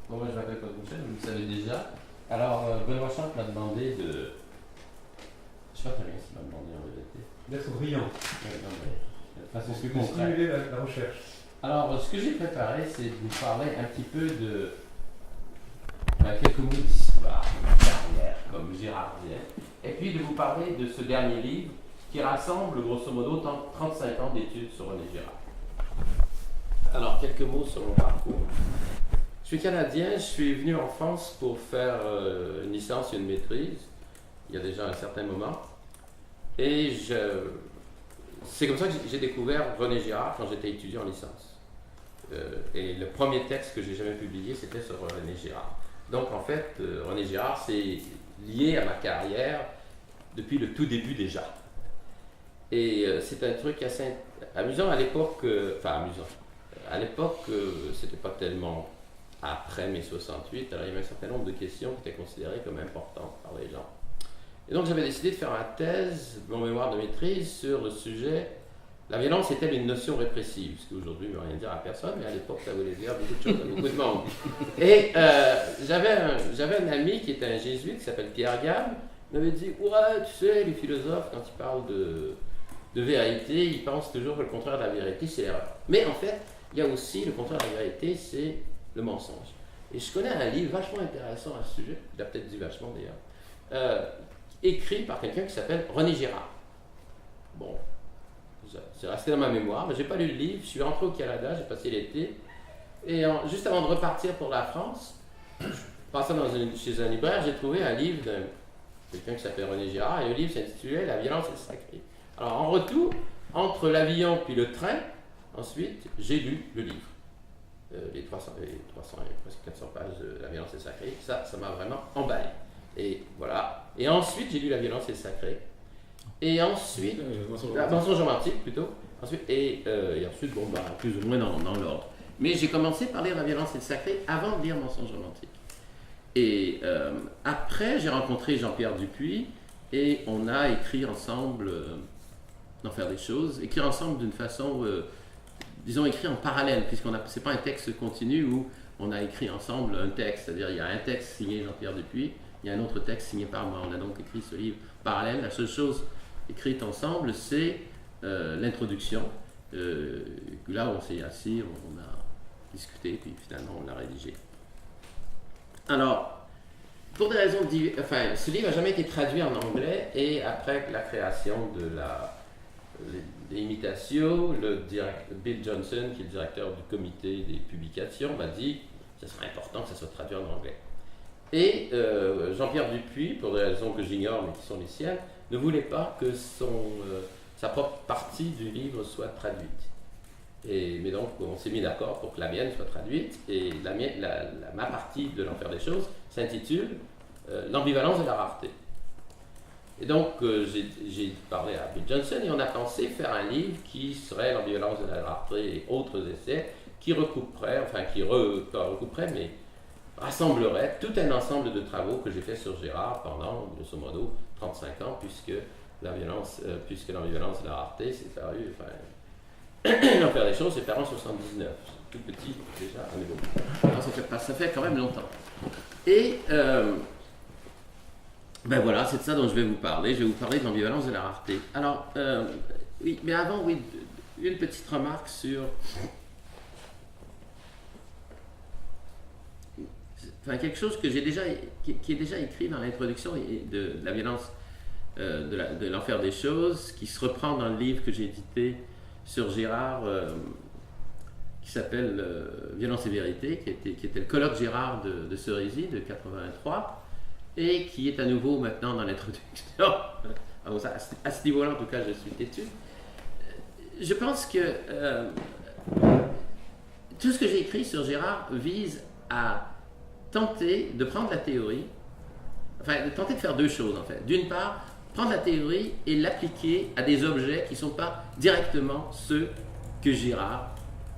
Bon, moi je m'appelle Paul Bouchel, vous le savez déjà. Alors, Benoît Champ m'a demandé de. Je sais pas très bien ce qu'il m'a demandé en vérité. D'être brillant. Non, mais de façon plus De concrète. stimuler la recherche. Alors, ce que j'ai préparé, c'est de vous parler un petit peu de. Quelques mots d'histoire, de carrière, comme girardien. Et puis de vous parler de ce dernier livre qui rassemble, grosso modo, 35 ans d'études sur René Girard. Alors, quelques mots sur mon parcours. Je suis canadien, je suis venu en France pour faire une licence et une maîtrise, il y a déjà un certain moment. Et c'est comme ça que j'ai découvert René Girard quand j'étais étudiant en licence. Et le premier texte que j'ai jamais publié, c'était sur René Girard. Donc en fait, René Girard, c'est lié à ma carrière depuis le tout début déjà. Et c'est un truc assez amusant à l'époque, enfin amusant. À l'époque, c'était pas tellement après mai 68, alors il y avait un certain nombre de questions qui étaient considérées comme importantes par les gens. Et donc j'avais décidé de faire ma thèse, mon mémoire de maîtrise sur le sujet « La violence est-elle une notion répressive ?» Ce qui aujourd'hui ne veut rien dire à personne, mais à l'époque ça voulait dire beaucoup de choses à beaucoup de monde. Et j'avais un ami qui était un jésuite qui s'appelle Pierre Gamme, il m'avait dit « Ouais, tu sais, les philosophes, quand ils parlent de vérité, ils pensent toujours que le contraire de la vérité, c'est l'erreur. » Mais en fait, il y a aussi le contraire de la vérité, c'est le mensonge. Et je connais un livre vachement intéressant à ce sujet, il a peut-être dit vachement d'ailleurs, écrit par quelqu'un qui s'appelle René Girard. Bon, c'est resté dans ma mémoire, mais je n'ai pas lu le livre, je suis rentré au Canada, j'ai passé l'été, et juste avant de repartir pour la France, passant chez un libraire, j'ai trouvé un livre de quelqu'un qui s'appelle René Girard, et le livre s'intitulait « La violence est sacrée ». Alors en retour, entre l'avion puis le train, ensuite, j'ai lu le livre. Les 300 et presque 400 pages de La violence est sacrée, ça m'a vraiment emballé. Et voilà. Et ensuite, j'ai lu La violence est sacrée. Et ensuite, mensonge romantique plutôt. Et ensuite, bon, bah, plus ou moins dans l'ordre. Mais j'ai commencé par lire La violence est sacrée avant de lire Mensonge romantique. Et après, j'ai rencontré Jean-Pierre Dupuis et on a écrit ensemble d'en faire des choses, écrire ensemble d'une façon. Disons, écrit en parallèle, c'est pas un texte continu où on a écrit ensemble un texte, c'est-à-dire il y a un texte signé Jean-Pierre Dupuis, il y a un autre texte signé par moi. On a donc écrit ce livre parallèle. La seule chose écrite ensemble, c'est l'introduction. Là, on s'est assis, on a discuté, puis finalement, on l'a rédigé. Alors, pour des raisons enfin, ce livre n'a jamais été traduit en anglais, et après la création de l'imitation, Bill Johnson, qui est le directeur du comité des publications, m'a dit que ce serait important que ça soit traduit en anglais. Et Jean-Pierre Dupuis, pour des raisons que j'ignore mais qui sont les siennes, ne voulait pas que sa propre partie du livre soit traduite. Mais donc on s'est mis d'accord pour que la mienne soit traduite, et ma partie de L'Enfer des choses s'intitule L'ambivalence de la rareté. Et donc, j'ai parlé à Bill Johnson et on a pensé faire un livre qui serait L'ambivalence de la rareté et autres essais, qui recouperait, pas recouperait, mais rassemblerait tout un ensemble de travaux que j'ai fait sur Girard pendant, grosso modo, 35 ans, puisque l'ambivalence de la rareté s'est paru, L'Enfer des choses, c'est paru en 79. Tout petit déjà, à niveau. Alors, ça fait quand même longtemps. Et ben voilà, c'est de ça dont je vais vous parler. Je vais vous parler de l'ambivalence de la rareté. Alors, oui, mais avant, oui, une petite remarque sur. Quelque chose que qui est déjà écrit dans l'introduction de la violence de l'enfer des choses, qui se reprend dans le livre que j'ai édité sur Girard, qui s'appelle Violence et vérité, qui était le colloque Girard de Cerisy de 83. Et qui est à nouveau maintenant dans l'introduction. À ce niveau-là, en tout cas, je suis têtu. Je pense que tout ce que j'ai écrit sur Girard vise à tenter de prendre la théorie, de tenter de faire deux choses, en fait. D'une part, prendre la théorie et l'appliquer à des objets qui ne sont pas directement ceux que Girard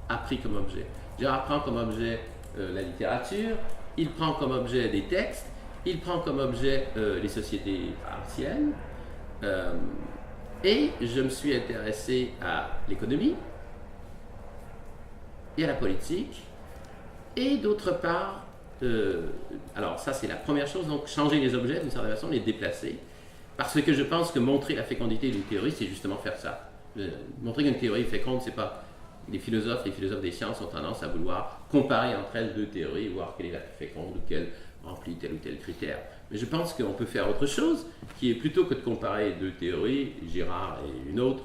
a pris comme objet. Girard prend comme objet la littérature, il prend comme objet des textes, il prend comme objet les sociétés anciennes, et je me suis intéressé à l'économie et à la politique, et d'autre part alors ça c'est la première chose, donc changer les objets d'une certaine façon, les déplacer, parce que je pense que montrer la fécondité d'une théorie, c'est justement faire ça. Montrer qu'une théorie est féconde, c'est pas... Les philosophes des sciences ont tendance à vouloir comparer entre elles deux théories, voir quelle est la plus féconde ou quelle remplit tel ou tel critère. Mais je pense qu'on peut faire autre chose, qui est plutôt que de comparer deux théories, Girard et une autre,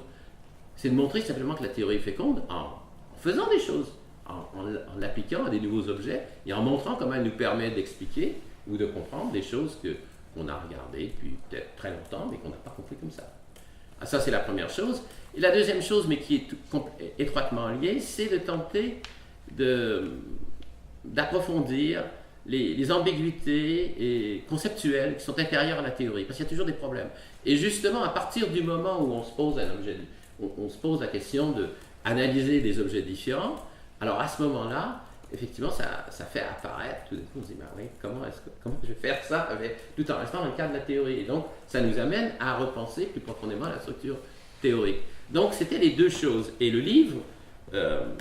c'est de montrer simplement que la théorie est féconde en faisant des choses, en l'appliquant à des nouveaux objets et en montrant comment elle nous permet d'expliquer ou de comprendre des choses qu'on a regardées depuis peut-être très longtemps, mais qu'on n'a pas compris comme ça. Ah, ça, c'est la première chose. Et la deuxième chose, mais qui est étroitement liée, c'est de tenter d'approfondir les ambiguïtés et conceptuelles qui sont intérieures à la théorie, parce qu'il y a toujours des problèmes. Et justement, à partir du moment où on se pose on se pose la question d'analyser des objets différents, alors à ce moment-là, effectivement, ça fait apparaître, tout d'un coup, on se dit, ben oui, comment je vais faire ça tout en restant dans le cadre de la théorie. Et donc, ça nous amène à repenser plus profondément la structure théorique. Donc, c'était les deux choses. Et le livre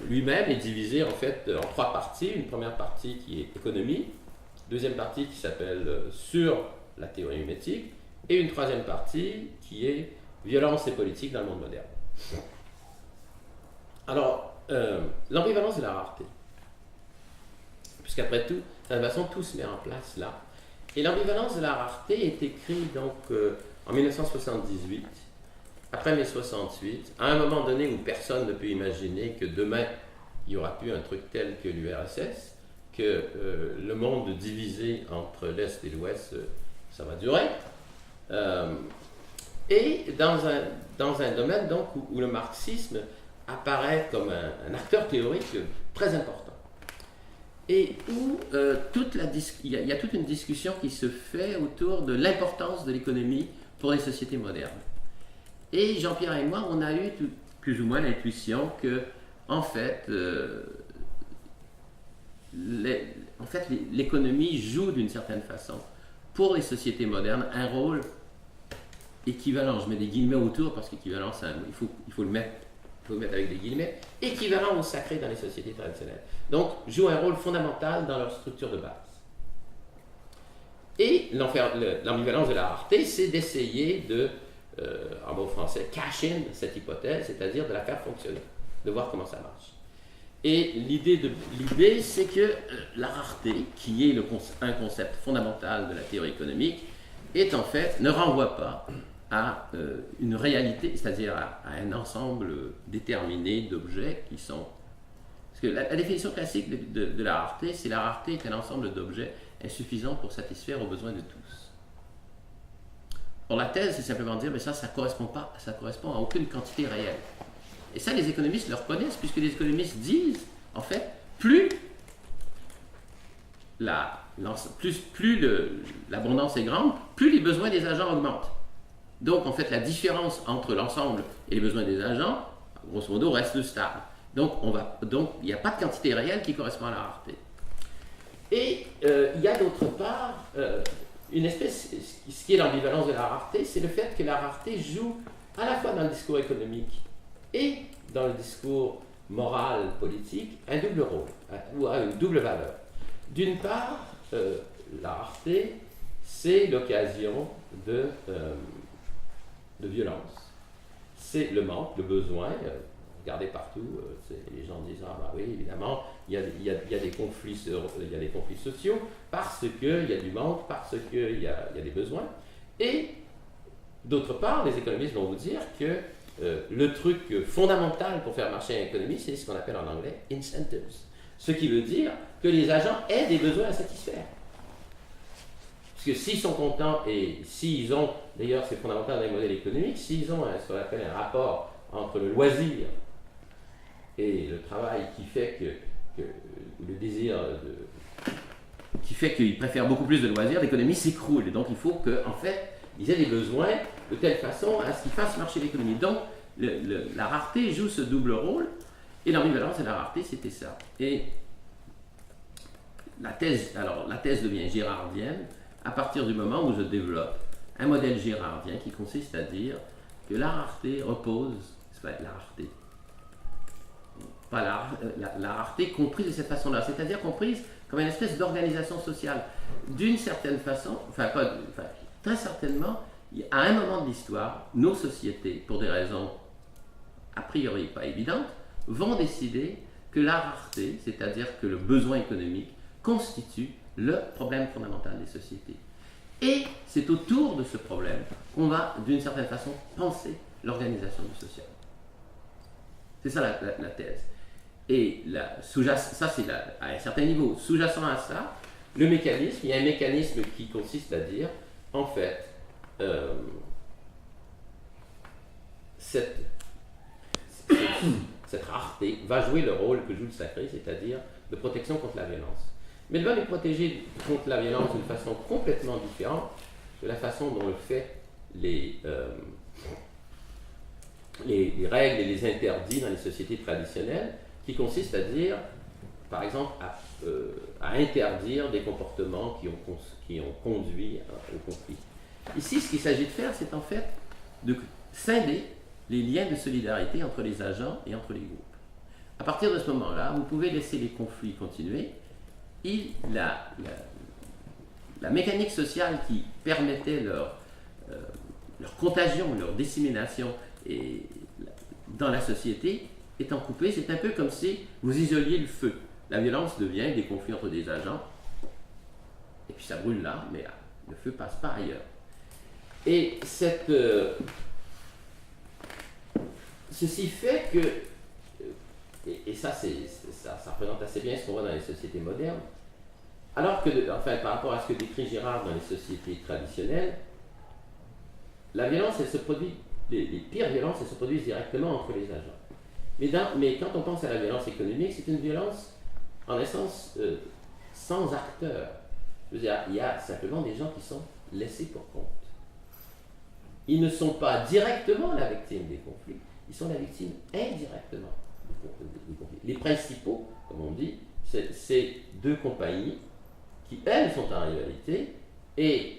lui-même est divisé en fait en trois parties. Une première partie qui est économie, deuxième partie qui s'appelle sur la théorie mimétique, et une troisième partie qui est violence et politique dans le monde moderne. Alors, l'ambivalence et la rareté. Puisqu'après tout, de toute façon, tout se met en place là. Et l'ambivalence de la rareté est écrite donc en 1978, après mai 68, à un moment donné où personne ne peut imaginer que demain, il y aura plus un truc tel que l'URSS, que le monde divisé entre l'Est et l'Ouest, ça va durer. Et dans un domaine donc, où le marxisme apparaît comme un acteur théorique très important. Et où il y a toute une discussion qui se fait autour de l'importance de l'économie pour les sociétés modernes. Et Jean-Pierre et moi, on a eu plus ou moins l'intuition que, en fait, l'économie joue d'une certaine façon, pour les sociétés modernes, un rôle équivalent. Je mets des guillemets autour parce qu'équivalent, c'est un mot. Il faut le mettre avec des guillemets, équivalent au sacré dans les sociétés traditionnelles. Donc, jouent un rôle fondamental dans leur structure de base. Et l'ambivalence de la rareté, c'est d'essayer de, en mot français, cash in cette hypothèse, c'est-à-dire de la faire fonctionner, de voir comment ça marche. Et l'idée, c'est que la rareté, qui est un concept fondamental de la théorie économique, en fait, ne renvoie pas à une réalité, c'est-à-dire à un ensemble déterminé d'objets qui sont... Parce que la définition classique de la rareté, c'est la rareté est un ensemble d'objets insuffisants pour satisfaire aux besoins de tous. Or, la thèse, c'est simplement de dire, mais ça correspond à aucune quantité réelle. Et ça, les économistes le reconnaissent, puisque les économistes disent, en fait, plus l'abondance est grande, plus les besoins des agents augmentent. Donc, en fait, la différence entre l'ensemble et les besoins des agents, grosso modo, reste stable. Donc, il n'y a pas de quantité réelle qui correspond à la rareté. Et il y a d'autre part une espèce, ce qui est l'ambivalence de la rareté, c'est le fait que la rareté joue à la fois dans le discours économique et dans le discours moral, politique, un double rôle, ou une double valeur. D'une part, la rareté, c'est l'occasion de violence. C'est le manque, le besoin. Regardez partout, les gens disent, ah bah oui, évidemment, il y a des conflits sociaux parce qu'il y a du manque, parce qu'il y a des besoins. Et d'autre part, les économistes vont vous dire que le truc fondamental pour faire marcher une économie, c'est ce qu'on appelle en anglais incentives. Ce qui veut dire que les agents aient des besoins à satisfaire. Parce que s'ils sont contents et s'ils ont, d'ailleurs c'est fondamental dans les modèles économiques, s'ils ont ce qu'on appelle un rapport entre le loisir et le travail qui fait que le désir qui fait qu'ils préfèrent beaucoup plus de loisirs, l'économie s'écroule. Et donc il faut qu'en fait, ils aient des besoins de telle façon à ce qu'ils fassent marcher l'économie. Donc la rareté joue ce double rôle, et l'ambivalence et la rareté, c'était ça. Et la thèse devient girardienne à partir du moment où je développe un modèle girardien qui consiste à dire que la rareté repose, la rareté, pas la rareté comprise de cette façon-là, c'est-à-dire comprise comme une espèce d'organisation sociale. D'une certaine façon, très certainement, à un moment de l'histoire, nos sociétés, pour des raisons a priori pas évidentes, vont décider que la rareté, c'est-à-dire que le besoin économique, constitue le problème fondamental des sociétés. Et c'est autour de ce problème qu'on va, d'une certaine façon, penser l'organisation du social. C'est ça la thèse. Et ça, c'est à un certain niveau. Sous-jacent à ça, le mécanisme, il y a un mécanisme qui consiste à dire, en fait, cette rareté va jouer le rôle que joue le sacré, c'est-à-dire de protection contre la violence. Mais elle va nous protéger contre la violence d'une façon complètement différente de la façon dont le fait les règles et les interdits dans les sociétés traditionnelles, qui consistent à dire, par exemple, à interdire des comportements qui ont conduit au conflit. Ici, ce qu'il s'agit de faire, c'est en fait de scinder les liens de solidarité entre les agents et entre les groupes. À partir de ce moment-là, vous pouvez laisser les conflits continuer. La mécanique sociale qui permettait leur contagion, leur dissémination dans la société étant coupée, c'est un peu comme si vous isoliez le feu. La violence devient des conflits entre des agents, et puis ça brûle là, mais le feu passe pas ailleurs. Et ceci fait que, et ça représente assez bien ce qu'on voit dans les sociétés modernes, alors que, par rapport à ce que décrit Girard dans les sociétés traditionnelles, la violence, elle se produit, les pires violences, elles se produisent directement entre les agents. Mais quand on pense à la violence économique, c'est une violence, en essence, sans acteur. Je veux dire, il y a simplement des gens qui sont laissés pour compte. Ils ne sont pas directement la victime des conflits, ils sont la victime indirectement des conflits. Les principaux, comme on dit, c'est deux compagnies qui, elles, sont en rivalité, et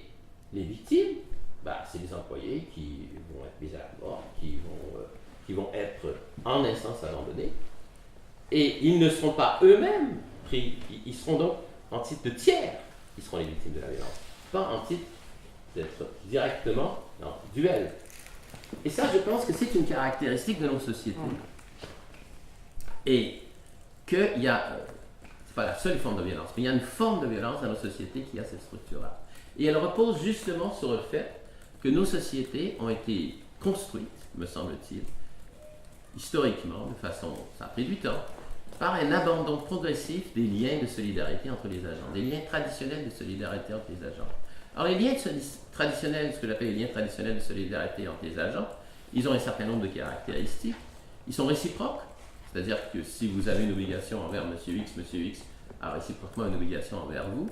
les victimes, c'est les employés qui vont être mis à la mort, qui vont être en instance abandonnés, et ils ne seront pas eux-mêmes pris, ils seront donc en titre de tiers, ils seront les victimes de la violence, pas en titre d'être directement dans le duel. Et ça, je pense que c'est une caractéristique de nos sociétés. Et qu'il y a, c'est pas la seule forme de violence, mais il y a une forme de violence dans nos sociétés qui a cette structure-là. Et elle repose justement sur le fait que nos sociétés ont été construites, me semble-t-il, historiquement, de façon, ça a pris du temps, par un abandon progressif des liens de solidarité entre les agents, des liens traditionnels de solidarité entre les agents. Alors les liens traditionnels, ce que j'appelle les liens traditionnels de solidarité entre les agents, ils ont un certain nombre de caractéristiques. Ils sont réciproques, c'est-à-dire que si vous avez une obligation envers M. X a réciproquement une obligation envers vous,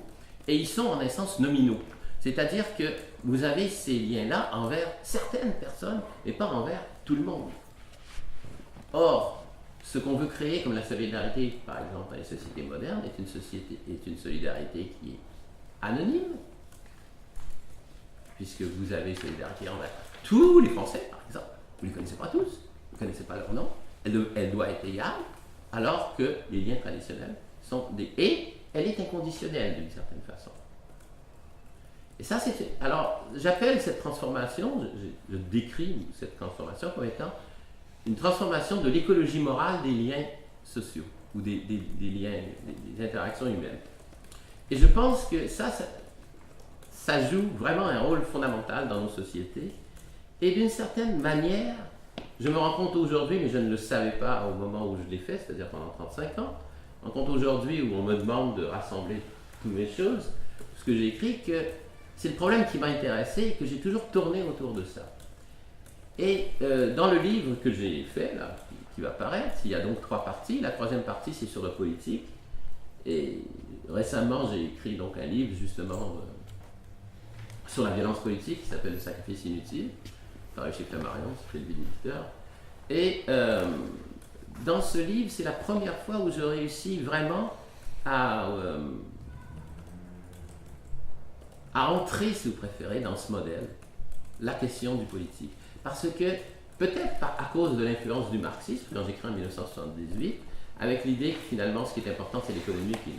et ils sont en essence nominaux. C'est-à-dire que vous avez ces liens-là envers certaines personnes et pas envers tout le monde. Or, ce qu'on veut créer comme la solidarité, par exemple, dans les sociétés modernes, est une solidarité qui est anonyme, puisque vous avez solidarité envers tous les Français, par exemple. Vous ne les connaissez pas tous, vous ne connaissez pas leur nom, elle doit être égale, alors que les liens traditionnels sont des... Et elle est inconditionnelle d'une certaine façon. Et ça, c'est... Alors, j'appelle cette transformation, je décris cette transformation comme étant une transformation de l'écologie morale des liens sociaux, ou des liens, des interactions humaines. Et je pense que ça joue vraiment un rôle fondamental dans nos sociétés. Et d'une certaine manière, je me rends compte aujourd'hui, mais je ne le savais pas au moment où je l'ai fait, c'est-à-dire pendant 35 ans, je me rends compte aujourd'hui où on me demande de rassembler toutes mes choses, ce que j'ai écrit, que c'est le problème qui m'a intéressé et que j'ai toujours tourné autour de ça. Et dans le livre que j'ai fait, là, qui va paraître, il y a donc 3 parties. La 3e partie, c'est sur le politique. Et récemment, j'ai écrit donc un livre, justement, sur la violence politique, qui s'appelle « Le sacrifice inutile », paru chez Flammarion, c'est le bénédicteur. Et dans ce livre, c'est la première fois où je réussis vraiment à entrer, si vous préférez, dans ce modèle, la question du politique. Parce que, peut-être à cause de l'influence du marxisme, quand j'écris en 1978, avec l'idée que finalement ce qui est important c'est l'économie, puis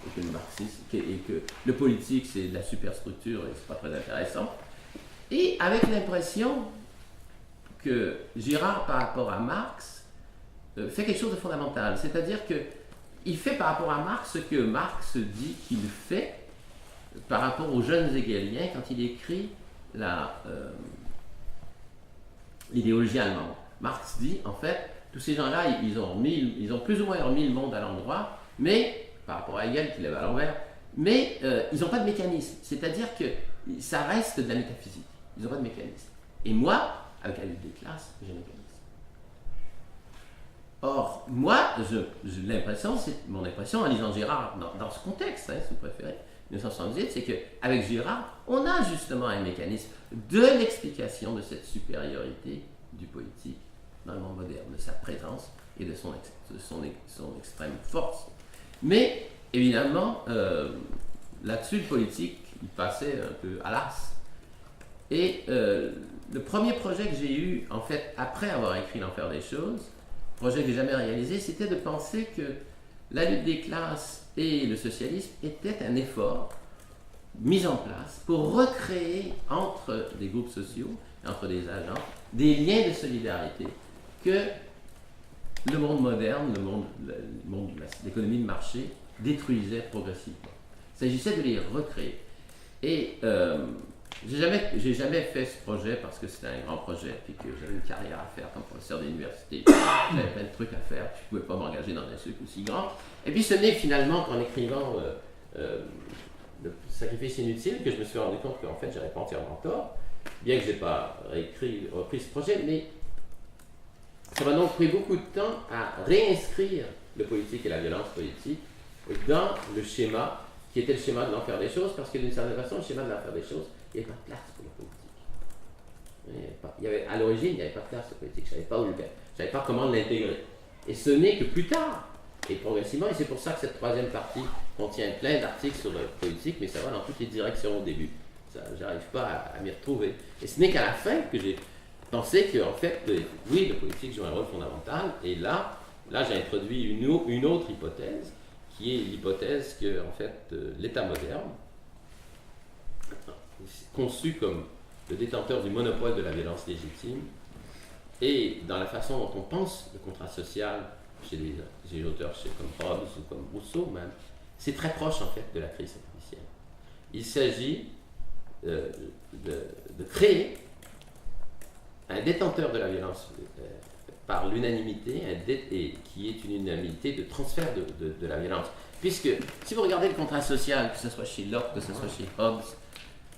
et que le marxisme, et que le politique c'est de la superstructure et c'est pas très intéressant. Et avec l'impression que Girard, par rapport à Marx, fait quelque chose de fondamental. C'est-à-dire qu'il fait par rapport à Marx ce que Marx dit qu'il fait par rapport aux jeunes hegeliens quand il écrit l'idéologie allemande. Marx dit, en fait, tous ces gens-là, ils ont plus ou moins remis le monde à l'endroit, mais, par rapport à Hegel qui lève à l'envers, mais ils n'ont pas de mécanisme. C'est-à-dire que ça reste de la métaphysique. Ils n'ont pas de mécanisme. Et moi, avec la lutte des classes, j'ai un mécanisme. Or, moi, j'ai l'impression, c'est mon impression en lisant Girard dans ce contexte, si vous préférez, 1978, c'est qu'avec Girard, on a justement un mécanisme de l'explication de cette supériorité du politique dans le monde moderne, de sa présence et de son extrême force. Mais, évidemment, là-dessus, le politique, il passait un peu à l'as. Et le premier projet que j'ai eu, en fait, après avoir écrit L'Enfer des choses, projet que j'ai jamais réalisé, c'était de penser que la lutte des classes et le socialisme était un effort mis en place pour recréer entre des groupes sociaux, entre des agents, des liens de solidarité que le monde moderne, le monde de l'économie de marché détruisait progressivement. Il s'agissait de les recréer. Et j'ai jamais fait ce projet parce que c'était un grand projet et que j'avais une carrière à faire comme professeur d'université. J'avais plein de trucs à faire, je ne pouvais pas m'engager dans un truc aussi grand. Et puis ce n'est finalement qu'en écrivant Le sacrifice inutile que je me suis rendu compte qu'en fait j'avais pas entièrement tort, bien que je n'ai pas repris ce projet, mais ça m'a donc pris beaucoup de temps à réinscrire le politique et la violence politique dans le schéma qui était le schéma de l'enfer des choses, parce que d'une certaine façon, le schéma de l'enfer des choses, il n'y avait pas de place pour le politique. À l'origine, il n'y avait pas de place pour le politique. Je ne savais pas où le mettre. Je ne savais pas comment l'intégrer. Et ce n'est que plus tard, et progressivement, et c'est pour ça que cette troisième partie contient plein d'articles sur le politique, mais ça va dans toutes les directions au début. Je n'arrive pas à m'y retrouver. Et ce n'est qu'à la fin que j'ai pensé qu'en fait, oui, le politique joue un rôle fondamental, et là j'ai introduit une autre hypothèse, qui est l'hypothèse que, en fait, l'État moderne, conçu comme le détenteur du monopole de la violence légitime, et dans la façon dont on pense le contrat social chez les auteurs comme Hobbes ou comme Rousseau même, c'est très proche en fait de la crise sacrificielle. Il s'agit de créer un détenteur de la violence par l'unanimité, et qui est une unanimité de transfert de la violence. Puisque, si vous regardez le contrat social, que ce soit chez Locke, que ce soit chez Hobbes,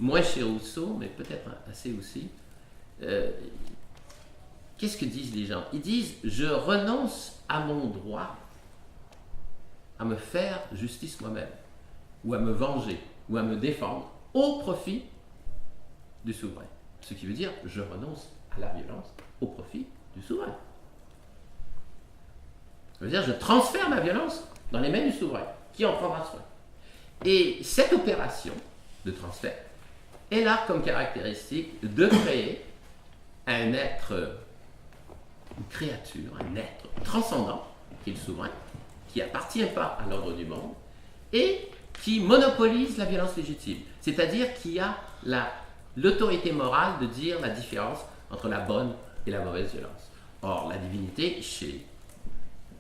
moins chez Rousseau, mais peut-être assez aussi, qu'est-ce que disent les gens? Ils disent « je renonce à mon droit à me faire justice moi-même, ou à me venger, ou à me défendre, au profit du souverain. » Ce qui veut dire « je renonce à la violence au profit du souverain. » Ça veut dire « je transfère ma violence dans les mains du souverain, qui en prendra soin. » Et cette opération de transfert, elle a comme caractéristique de créer un être, une créature, un être transcendant, qui est le souverain, qui n'appartient pas à l'ordre du monde, et qui monopolise la violence légitime. C'est-à-dire qui a l'autorité morale de dire la différence entre la bonne et la mauvaise violence. Or, la divinité,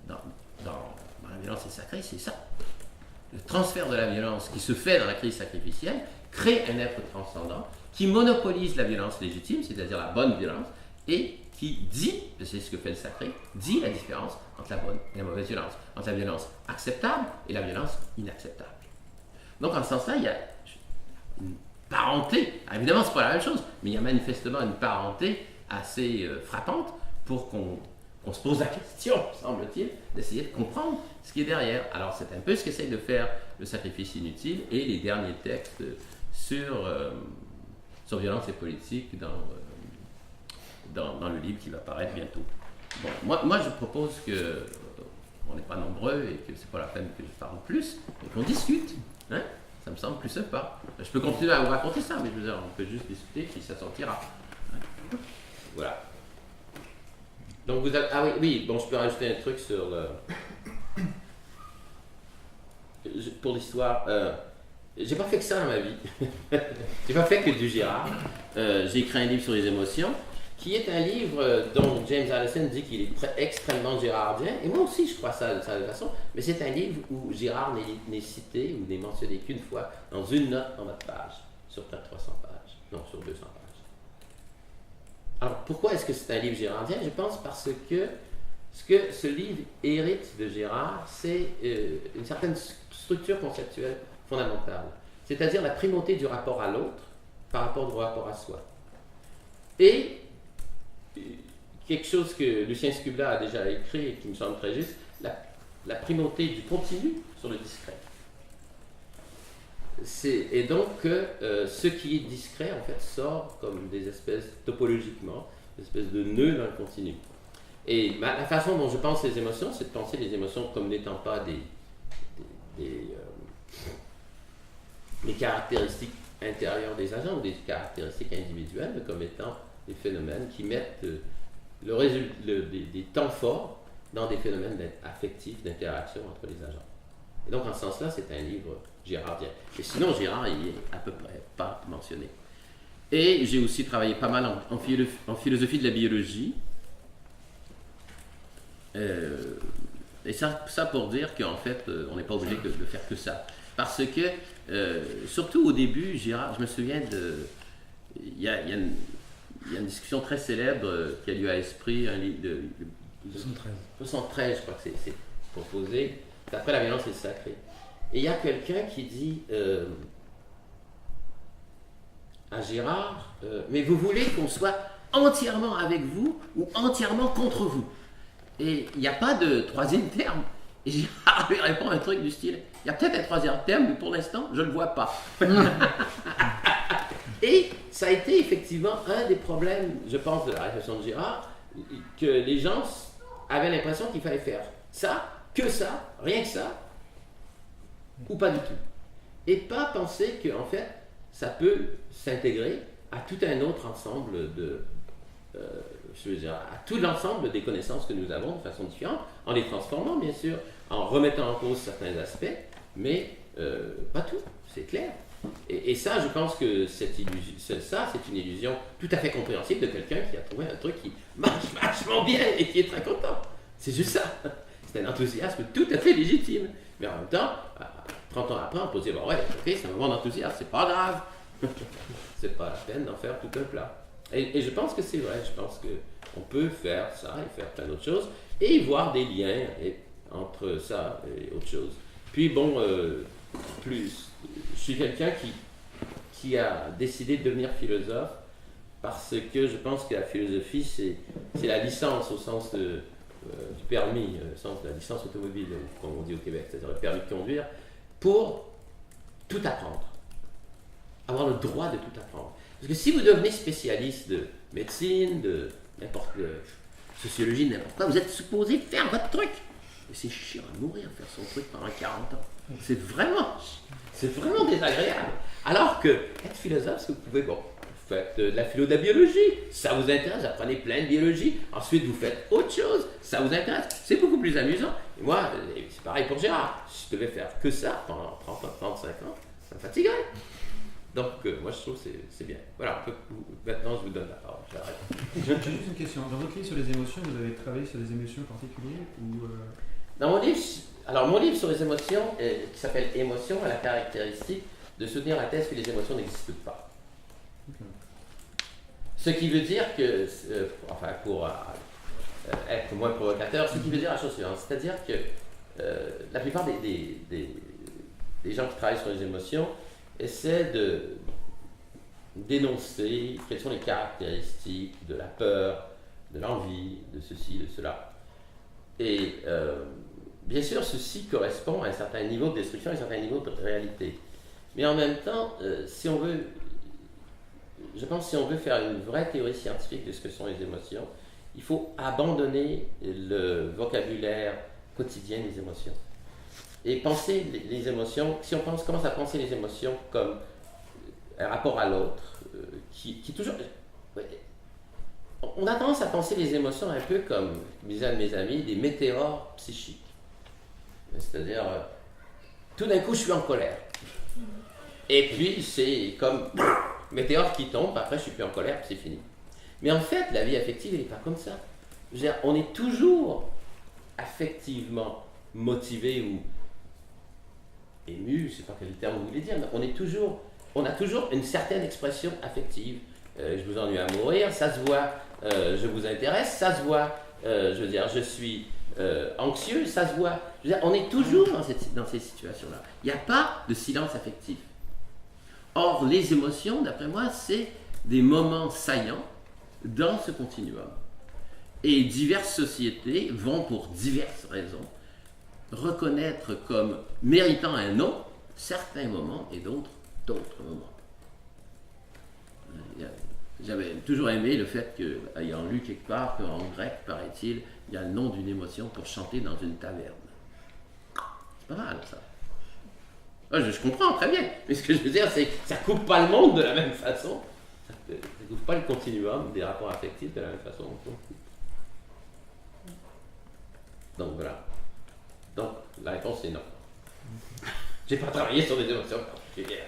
dans la violence sacrée, c'est ça. Le transfert de la violence qui se fait dans la crise sacrificielle crée un être transcendant qui monopolise la violence légitime, c'est-à-dire la bonne violence, et qui dit, c'est ce que fait le sacré, dit la différence entre la bonne et la mauvaise violence, entre la violence acceptable et la violence inacceptable. Donc en ce sens-là, il y a une parenté, alors, évidemment c'est pas la même chose, mais il y a manifestement une parenté assez frappante pour qu'on se pose la question, semble-t-il, d'essayer de comprendre ce qui est derrière. Alors c'est un peu ce qu'essaye de faire le sacrifice inutile et les derniers textes sur violence et politique dans le livre qui va paraître bientôt. Bon, moi je propose que on n'est pas nombreux et que c'est pas la peine que je parle plus, mais qu'on discute. Hein? Ça me semble plus sympa. Je peux continuer à vous raconter ça, mais je veux dire, on peut juste discuter puis ça sortira. Voilà. Donc vous avez, oui, bon, je peux rajouter un truc sur le. pour l'histoire. J'ai pas fait que ça dans ma vie. J'ai pas fait que du Girard. J'ai écrit un livre sur les émotions, qui est un livre dont James Allison dit qu'il est extrêmement girardien. Et moi aussi, je crois ça de cette façon. Mais c'est un livre où Girard n'est cité ou n'est mentionné qu'une fois dans une note dans notre page, sur peut-être 300 pages, non, sur 200 pages. Alors, pourquoi est-ce que c'est un livre girardien? Je pense parce que ce livre hérite de Girard, c'est une certaine structure conceptuelle fondamentale, c'est-à-dire la primauté du rapport à l'autre par rapport au rapport à soi. Et quelque chose que Lucien Scubla a déjà écrit et qui me semble très juste, la primauté du continu sur le discret. Et donc, ce qui est discret, en fait, sort comme des espèces, topologiquement, des espèces de nœuds dans le continu. Et la façon dont je pense les émotions, c'est de penser les émotions comme n'étant pas des caractéristiques intérieures des agents ou des caractéristiques individuelles, mais comme étant des phénomènes qui mettent des temps forts dans des phénomènes affectifs, d'interaction entre les agents. Et donc, en ce sens-là, c'est un livre girardien. Et sinon, Girard, il est à peu près pas mentionné. Et j'ai aussi travaillé pas mal en philosophie de la biologie. Et ça pour dire qu'en fait, on n'est pas obligé de faire que ça. Parce que, surtout au début, Girard, je me souviens il y a une discussion très célèbre qui a lieu à Esprit, un livre de 73, je crois que c'est proposé. C'est après la violence et le sacré. Et il y a quelqu'un qui dit à Girard, mais vous voulez qu'on soit entièrement avec vous ou entièrement contre vous? Et il n'y a pas de troisième terme. Et Girard lui répond un truc du style, il y a peut-être un troisième terme, mais pour l'instant, je ne le vois pas. Et ça a été effectivement un des problèmes, je pense, de la réflexion de Girard, que les gens avaient l'impression qu'il fallait faire ça, que ça, rien que ça, ou pas du tout. Et pas penser qu'en fait, ça peut s'intégrer à tout un autre ensemble à tout l'ensemble des connaissances que nous avons de façon différente, en les transformant bien sûr, en remettant en cause certains aspects, mais pas tout, c'est clair. Et ça, je pense que c'est une illusion tout à fait compréhensible de quelqu'un qui a trouvé un truc qui marche vachement bien et qui est très content. C'est juste ça. C'est un enthousiasme tout à fait légitime. Mais en même temps, 30 ans après, on peut se dire, bon, ouais, ok, c'est un moment d'enthousiasme, c'est pas grave. C'est pas la peine d'en faire tout un plat. Et je pense que c'est vrai, je pense qu'on peut faire ça et faire plein d'autres choses et voir des liens entre ça et autre chose. Puis bon, je suis quelqu'un qui a décidé de devenir philosophe parce que je pense que la philosophie, c'est la licence au sens du permis, au sens de la licence automobile, comme on dit au Québec, c'est-à-dire le permis de conduire, pour tout apprendre. Avoir le droit de tout apprendre. Parce que si vous devenez spécialiste de médecine, de sociologie, de n'importe quoi, vous êtes supposé faire votre truc. Et c'est chiant à mourir faire son truc pendant 40 ans. C'est vraiment désagréable. Alors que être philosophe, c'est que vous pouvez, bon, vous faites de la philo de la biologie, ça vous intéresse, vous apprenez plein de biologie, ensuite vous faites autre chose, ça vous intéresse, c'est beaucoup plus amusant. Et moi, c'est pareil pour Gérard, si je devais faire que ça pendant 30 ans, 35 ans, ça me fatiguerait. Donc, moi, je trouve que c'est bien. Voilà, maintenant, je vous donne la parole. J'arrête. J'ai juste une question. Dans votre livre sur les émotions, vous avez travaillé sur des émotions particulières ou Dans mon livre sur les émotions, qui s'appelle Émotions, a la caractéristique de soutenir la thèse que les émotions n'existent pas. Okay. Ce qui veut dire que, pour être moins provocateur, ce qui veut dire la chose suivante, c'est-à-dire que la plupart des gens qui travaillent sur les émotions essaie de dénoncer quelles sont les caractéristiques de la peur, de l'envie, de ceci, de cela. Et bien sûr, ceci correspond à un certain niveau de destruction, à un certain niveau de réalité. Mais en même temps, si on veut faire une vraie théorie scientifique de ce que sont les émotions, il faut abandonner le vocabulaire quotidien des émotions. Et penser les émotions, si on commence à penser les émotions comme un rapport à l'autre, qui toujours... On a tendance à penser les émotions un peu comme, disaient un de mes amis, des météores psychiques. C'est-à-dire, tout d'un coup je suis en colère. Et puis c'est comme météore qui tombe, après je suis plus en colère, puis c'est fini. Mais en fait, la vie affective, elle n'est pas comme ça. Je veux dire, on est toujours affectivement motivé ou ému, je ne sais pas quel terme vous voulez dire, mais on a toujours une certaine expression affective. Je vous ennuie à mourir, ça se voit, je vous intéresse, ça se voit, je veux dire, je suis anxieux, ça se voit. Je veux dire, on est toujours dans ces situations-là. Il n'y a pas de silence affectif. Or, les émotions, d'après moi, c'est des moments saillants dans ce continuum. Et diverses sociétés vont, pour diverses raisons, reconnaître comme méritant un nom certains moments et d'autres moments. J'avais toujours aimé le fait que, ayant lu quelque part qu'en grec, paraît-il, il y a le nom d'une émotion pour chanter dans une taverne. C'est pas mal, ça. Je comprends très bien, mais ce que je veux dire, c'est que ça ne coupe pas le monde de la même façon. Ça ne coupe pas le continuum des rapports affectifs de la même façon. Donc voilà. Donc la réponse est non. J'ai pas travaillé sur des émotions particulières.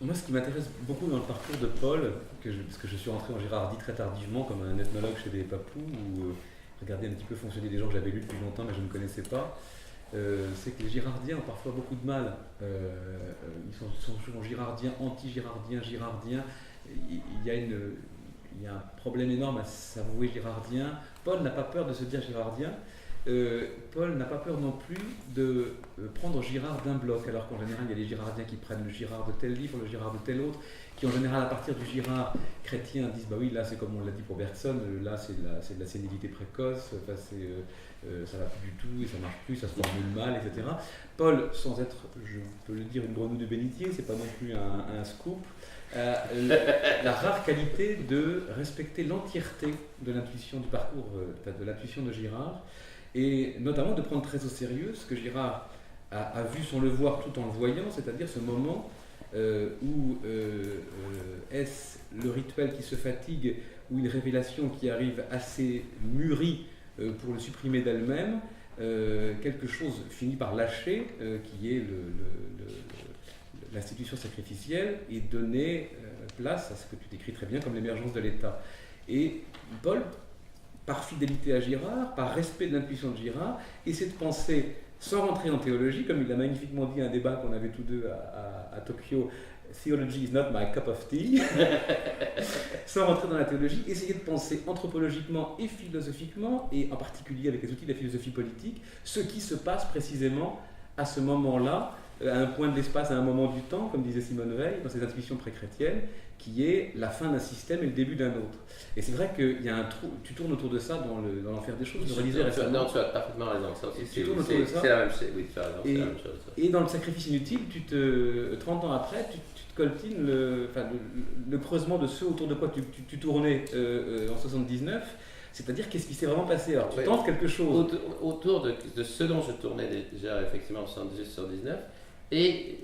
Moi, ce qui m'intéresse beaucoup dans le parcours de Paul, parce que je suis rentré en Girardie très tardivement, comme un ethnologue chez les Papous, où regarder un petit peu fonctionner des gens que j'avais lus depuis longtemps, mais je ne connaissais pas, c'est que les Girardiens ont parfois beaucoup de mal. Ils sont souvent Girardiens, anti-Girardiens, Girardiens. Il y a un problème énorme à s'avouer Girardien. Paul n'a pas peur de se dire Girardien. Paul n'a pas peur non plus de prendre Girard d'un bloc, alors qu'en général il y a les Girardiens qui prennent le Girard de tel livre, le Girard de tel autre, qui en général à partir du Girard chrétien disent bah oui, là c'est comme on l'a dit pour Bergson, là c'est de la sénilité précoce, ça va plus du tout et ça marche plus, ça se formule mal, etc. Paul, sans être, je peux le dire, une grenouille de bénitier, c'est pas non plus un scoop, la rare qualité de respecter l'entièreté de l'intuition du parcours, de l'intuition de Girard, et notamment de prendre très au sérieux ce que Girard a vu sans le voir tout en le voyant, c'est-à-dire ce moment où est-ce le rituel qui se fatigue ou une révélation qui arrive assez mûrie pour le supprimer d'elle-même, quelque chose finit par lâcher, qui est l'institution sacrificielle, et donner place à ce que tu décris très bien comme l'émergence de l'État. Et Paul, par fidélité à Girard, par respect de l'intuition de Girard, essaie de penser, sans rentrer en théologie, comme il l'a magnifiquement dit à un débat qu'on avait tous deux à Tokyo, Theology is not my cup of tea, sans rentrer dans la théologie, essayer de penser anthropologiquement et philosophiquement, et en particulier avec les outils de la philosophie politique, ce qui se passe précisément à ce moment-là, à un point de l'espace, à un moment du temps, comme disait Simone Weil, dans ses intuitions pré-chrétiennes, qui est la fin d'un système et le début d'un autre. Et c'est vrai qu'il y a un trou, tu tournes autour de ça dans l'enfer des choses, je relisais récemment. Non, tu as parfaitement raison, ça aussi. Tu tournes autour de ça. C'est la même chose, oui, tu as raison, c'est la même chose. Et dans le sacrifice inutile, 30 ans après, tu te coltines le creusement de ce autour de quoi tu tournais en 79, c'est-à-dire qu'est-ce qui s'est vraiment passé. Alors tu tentes quelque chose. Autour de ce dont je tournais déjà effectivement en 78-79, et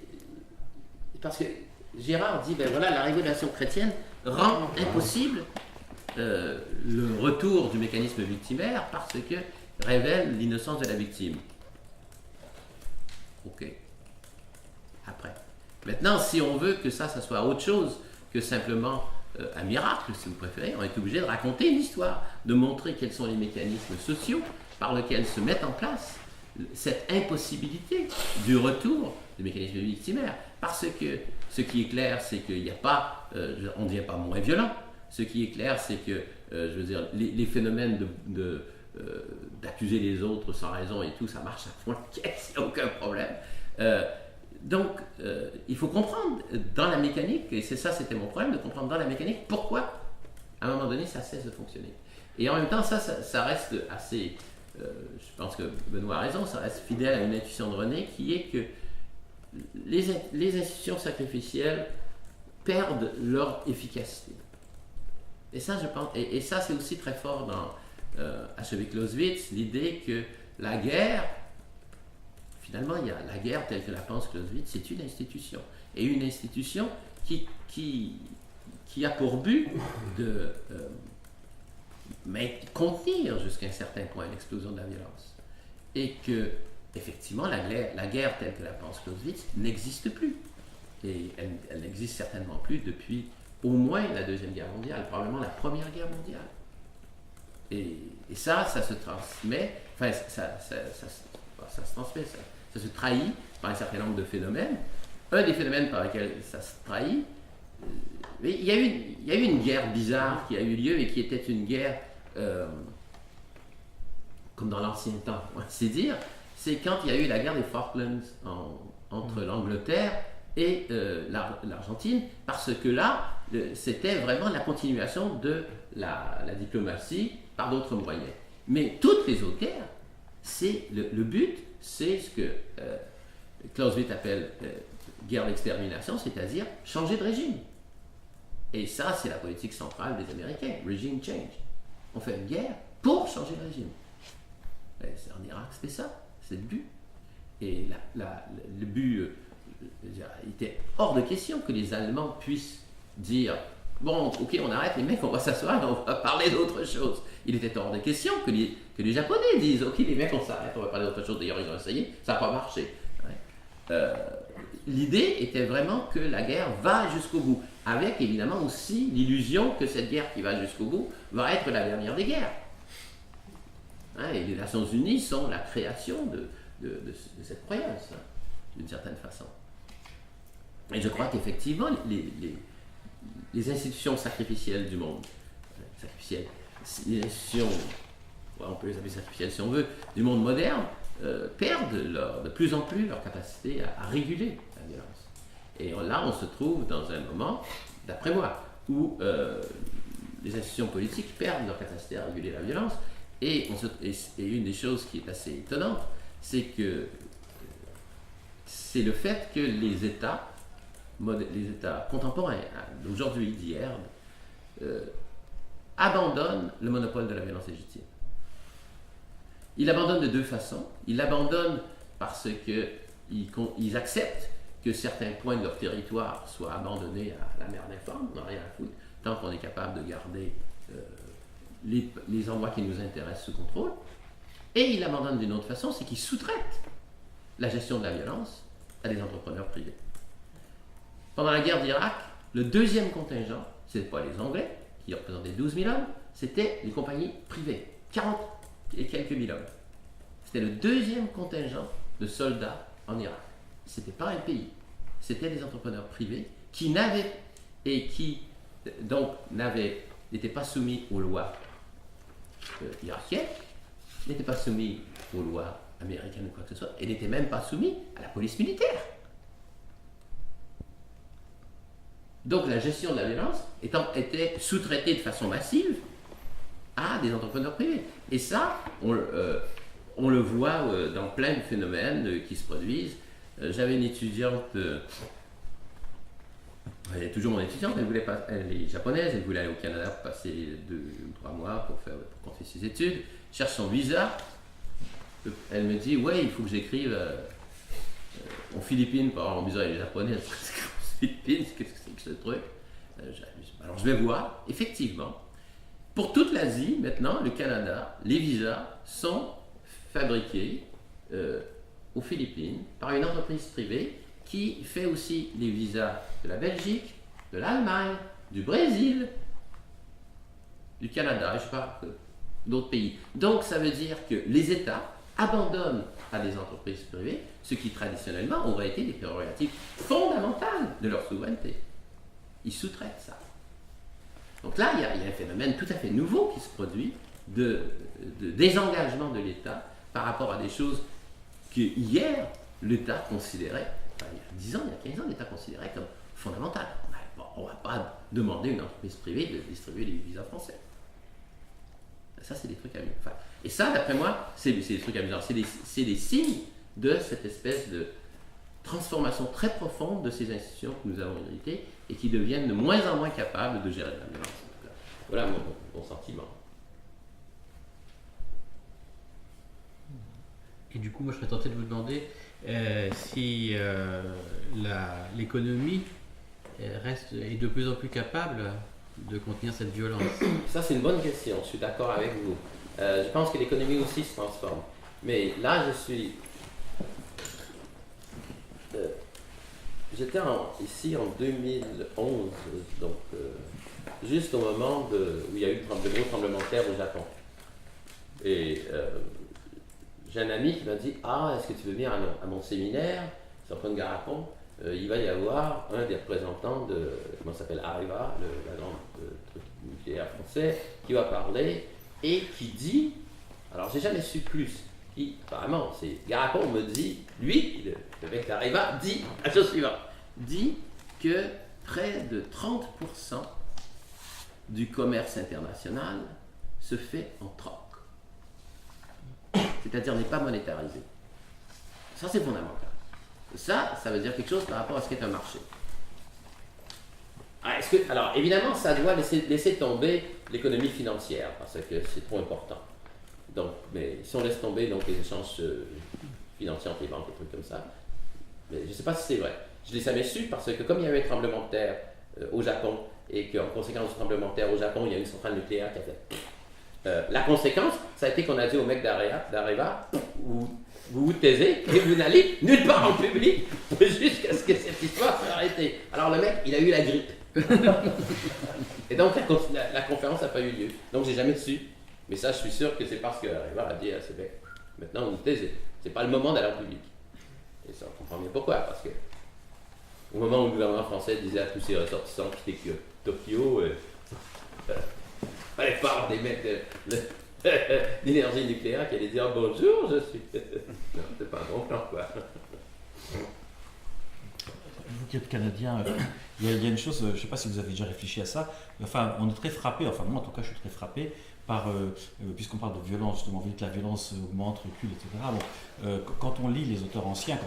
parce que Girard dit, ben voilà, la révélation chrétienne rend impossible le retour du mécanisme victimaire parce que révèle l'innocence de la victime. Ok. Après. Maintenant, si on veut que ça soit autre chose que simplement un miracle, si vous préférez, on est obligé de raconter une histoire, de montrer quels sont les mécanismes sociaux par lesquels se met en place cette impossibilité du retour du mécanisme victimaire. Parce que ce qui est clair, c'est qu'il n'y a pas, on ne devient pas moins violent. Ce qui est clair, c'est que, je veux dire, les phénomènes d'accuser les autres sans raison et tout, ça marche à fond la caisse, il n'y a aucun problème. Donc, il faut comprendre dans la mécanique, et c'est ça, c'était mon problème, de comprendre dans la mécanique pourquoi, à un moment donné, ça cesse de fonctionner. Et en même temps, ça reste assez, je pense que Benoît a raison, ça reste fidèle à une intuition de René, qui est que les institutions sacrificielles perdent leur efficacité. Et ça, je pense, et ça, c'est aussi très fort dans Achevé Clausewitz, l'idée que la guerre finalement, il y a la guerre telle que la pense Clausewitz, c'est une institution. Et une institution qui a pour but de contenir jusqu'à un certain point l'explosion de la violence. Et que, effectivement, la guerre telle que la pense Clausewitz n'existe plus. Et elle n'existe certainement plus depuis au moins la Deuxième Guerre mondiale, probablement la Première Guerre mondiale. Et ça se transmet, enfin, ça se transmet, ça se trahit par un certain nombre de phénomènes. Un des phénomènes par lesquels ça se trahit, mais il y a eu une guerre bizarre qui a eu lieu et qui était une guerre comme dans l'ancien temps, on va ainsi dire. C'est quand il y a eu la guerre des Falklands entre l'Angleterre et l'Argentine, parce que là, c'était vraiment la continuation de la diplomatie par d'autres moyens. Mais toutes les autres guerres, le but, c'est ce que Clausewitz appelle guerre d'extermination, c'est-à-dire changer de régime. Et ça, c'est la politique centrale des Américains, regime change. On fait une guerre pour changer de régime. Et en Irak, c'était ça, c'est le but. Et le but, il était hors de question que les Allemands puissent dire bon, ok, on arrête les mecs, on va s'asseoir et on va parler d'autre chose. Il était hors de question que les Japonais disent ok, les mecs, on s'arrête, on va parler d'autre chose. D'ailleurs, ils ont essayé, ça n'a pas marché. L'idée était vraiment que la guerre va jusqu'au bout, avec évidemment aussi l'illusion que cette guerre qui va jusqu'au bout va être la dernière des guerres. Et les Nations Unies sont la création de cette croyance, d'une certaine façon. Et je crois qu'effectivement, les institutions sacrificielles du monde, les institutions, on peut les appeler sacrificielles si on veut, du monde moderne, perdent de plus en plus leur capacité à réguler la violence. Et là, on se trouve dans un moment, d'après moi, où les institutions politiques perdent leur capacité à réguler la violence. Et une des choses qui est assez étonnante, c'est le fait que les États contemporains, d'aujourd'hui, d'hier, abandonnent le monopole de la violence légitime. Ils l'abandonnent de deux façons. Ils l'abandonnent parce qu'ils acceptent que certains points de leur territoire soient abandonnés à la mer d'informe, on n'a rien à foutre, tant qu'on est capable de garder les endroits qui nous intéressent sous contrôle. Et ils l'abandonnent d'une autre façon, c'est qu'ils sous-traitent la gestion de la violence à des entrepreneurs privés. Pendant la guerre d'Irak, le deuxième contingent, ce n'était pas les Anglais, qui représentaient 12 000 hommes, c'était les compagnies privées, 40 et quelques mille hommes. C'était le deuxième contingent de soldats en Irak. Ce n'était pas un pays, c'était des entrepreneurs privés qui n'étaient pas soumis aux lois irakiennes, n'étaient pas soumis aux lois américaines ou quoi que ce soit, et n'étaient même pas soumis à la police militaire. Donc la gestion de la violence était sous-traitée de façon massive à des entrepreneurs privés. Et ça, on le voit dans plein de phénomènes qui se produisent. J'avais une étudiante, elle est toujours mon étudiante, elle est japonaise, elle voulait aller au Canada pour passer 2 ou 3 mois pour continuer ses études, cherche son visa. Elle me dit ouais, il faut que j'écrive aux Philippines pour avoir mon visa. Elle est japonaise. Philippines, qu'est-ce que c'est que ce truc? Alors je vais voir, effectivement, pour toute l'Asie, maintenant, le Canada, les visas sont fabriqués aux Philippines par une entreprise privée qui fait aussi les visas de la Belgique, de l'Allemagne, du Brésil, du Canada, je ne sais pas, d'autres pays. Donc ça veut dire que les États abandonnent à des entreprises privées ce qui traditionnellement aurait été des prérogatives fondamentales de leur souveraineté. Ils sous-traitent ça. Donc là, il y a un phénomène tout à fait nouveau qui se produit de désengagement de l'État par rapport à des choses que hier, l'État considérait, il y a 10 ans, il y a 15 ans, l'État considérait comme fondamentales. On ne va pas demander à une entreprise privée de distribuer les visas français. Ça, c'est des trucs amusants. Enfin, et ça, d'après moi, c'est des trucs amusants. C'est des signes de cette espèce de transformation très profonde de ces institutions que nous avons héritées et qui deviennent de moins en moins capables de gérer la violence. Voilà mon sentiment. Et du coup, moi, je serais tenté de vous demander si l'économie est de plus en plus capable de contenir cette violence. Ça, c'est une bonne question. Je suis d'accord avec vous. Je pense que l'économie aussi se transforme. Mais là, j'étais ici en 2011, donc juste au moment où il y a eu de gros tremblements de terre au Japon. Et j'ai un ami qui m'a dit « Ah, est-ce que tu veux venir à mon séminaire sur Point de Garapon? Il va y avoir un des représentants de, comment ça s'appelle, Areva, la grande truc nucléaire français, qui va parler et qui dit, alors j'ai jamais su plus, apparemment, c'est Garapon me dit, lui, le mec d'Areva, dit la chose suivante, dit que près de 30% du commerce international se fait en troc. C'est-à-dire n'est pas monétarisé. Ça, c'est fondamental. Ça veut dire quelque chose par rapport à ce qu'est un marché. Alors, évidemment, ça doit laisser tomber l'économie financière, parce que c'est trop important. Donc, mais si on laisse tomber donc, les échanges financiers entre les banques et trucs comme ça, mais je ne sais pas si c'est vrai. Je ne l'ai jamais su parce que comme il y a eu un tremblement de terre au Japon, et qu'en conséquence du tremblement de terre au Japon, il y a eu une centrale nucléaire qui a fait... la conséquence, ça a été qu'on a dit au mec d'Areva, vous vous taisez et vous n'allez nulle part en public jusqu'à ce que cette histoire soit arrêtée. Alors le mec, il a eu la grippe. Et donc la conférence n'a pas eu lieu. Donc j'ai jamais su. Mais ça, je suis sûr que c'est parce qu'Areva a dit à ce mec, maintenant vous vous taisez. C'est pas le moment d'aller en public. Et ça, on comprend bien pourquoi. Parce que au moment où le gouvernement français disait à tous ses ressortissants qui étaient que Tokyo, fallait pas des mecs d'énergie nucléaire qui allaient dire bonjour, je suis. Non, c'est pas un bon plan, quoi. Vous qui êtes Canadien, il y a une chose, je ne sais pas si vous avez déjà réfléchi à ça, enfin, on est très frappé, enfin moi en tout cas je suis très frappé par, puisqu'on parle de violence, justement, vu que la violence augmente, recule, etc. Bon, quand on lit les auteurs anciens,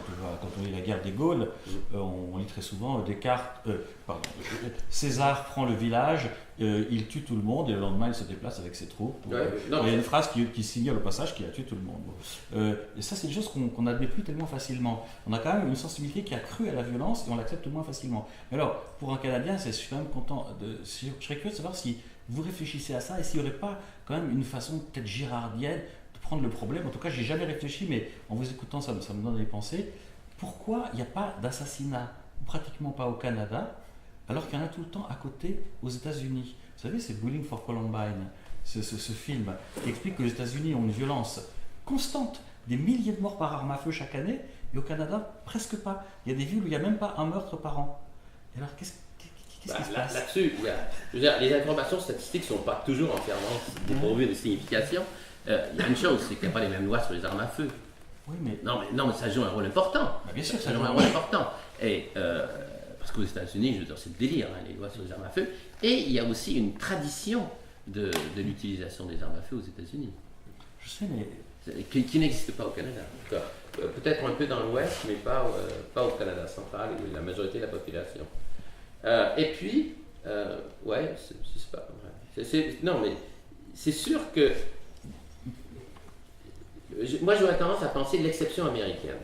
quand on lit la guerre des Gaules, on lit très souvent Descartes, César prend le village, il tue tout le monde et le lendemain il se déplace avec ses troupes. Il y a une phrase qui signale au passage qu'il a tué tout le monde. Et ça, c'est des choses qu'on n'admet plus tellement facilement. On a quand même une sensibilité qui a cru à la violence et on l'accepte moins facilement. Mais alors, pour un Canadien, je suis quand même content, je serais curieux de savoir si vous réfléchissez à ça et s'il n'y aurait pas quand même une façon peut-être girardienne de prendre le problème. En tout cas, j'ai jamais réfléchi, mais en vous écoutant, ça me donne des pensées. Pourquoi il n'y a pas d'assassinat, pratiquement pas au Canada, alors qu'il y en a tout le temps à côté aux États-Unis? Vous savez, c'est Bowling for Columbine, ce film qui explique que les États-Unis ont une violence constante, des milliers de morts par arme à feu chaque année, et au Canada, presque pas. Il y a des villes où il n'y a même pas un meurtre par an. Et alors, qu'est-ce qui se passe là-dessus? Je veux dire, les informations statistiques ne sont pas toujours entièrement dépourvues de signification. Il y a une chose, c'est qu'il n'y a pas les mêmes lois sur les armes à feu. Oui, mais... Non, mais ça joue un rôle important. Bien sûr, ça joue un rôle important. Et, parce qu'aux États-Unis, je veux dire, c'est le délire, hein, les lois sur les armes à feu. Et il y a aussi une tradition de l'utilisation des armes à feu aux États-Unis. Je sais, mais... Qui n'existe pas au Canada. Peut-être un peu dans l'Ouest, mais pas au Canada central, où la majorité de la population. Et puis, ouais, c'est pas vrai. Non, mais c'est sûr que... Moi, j'aurais tendance à penser l'exception américaine.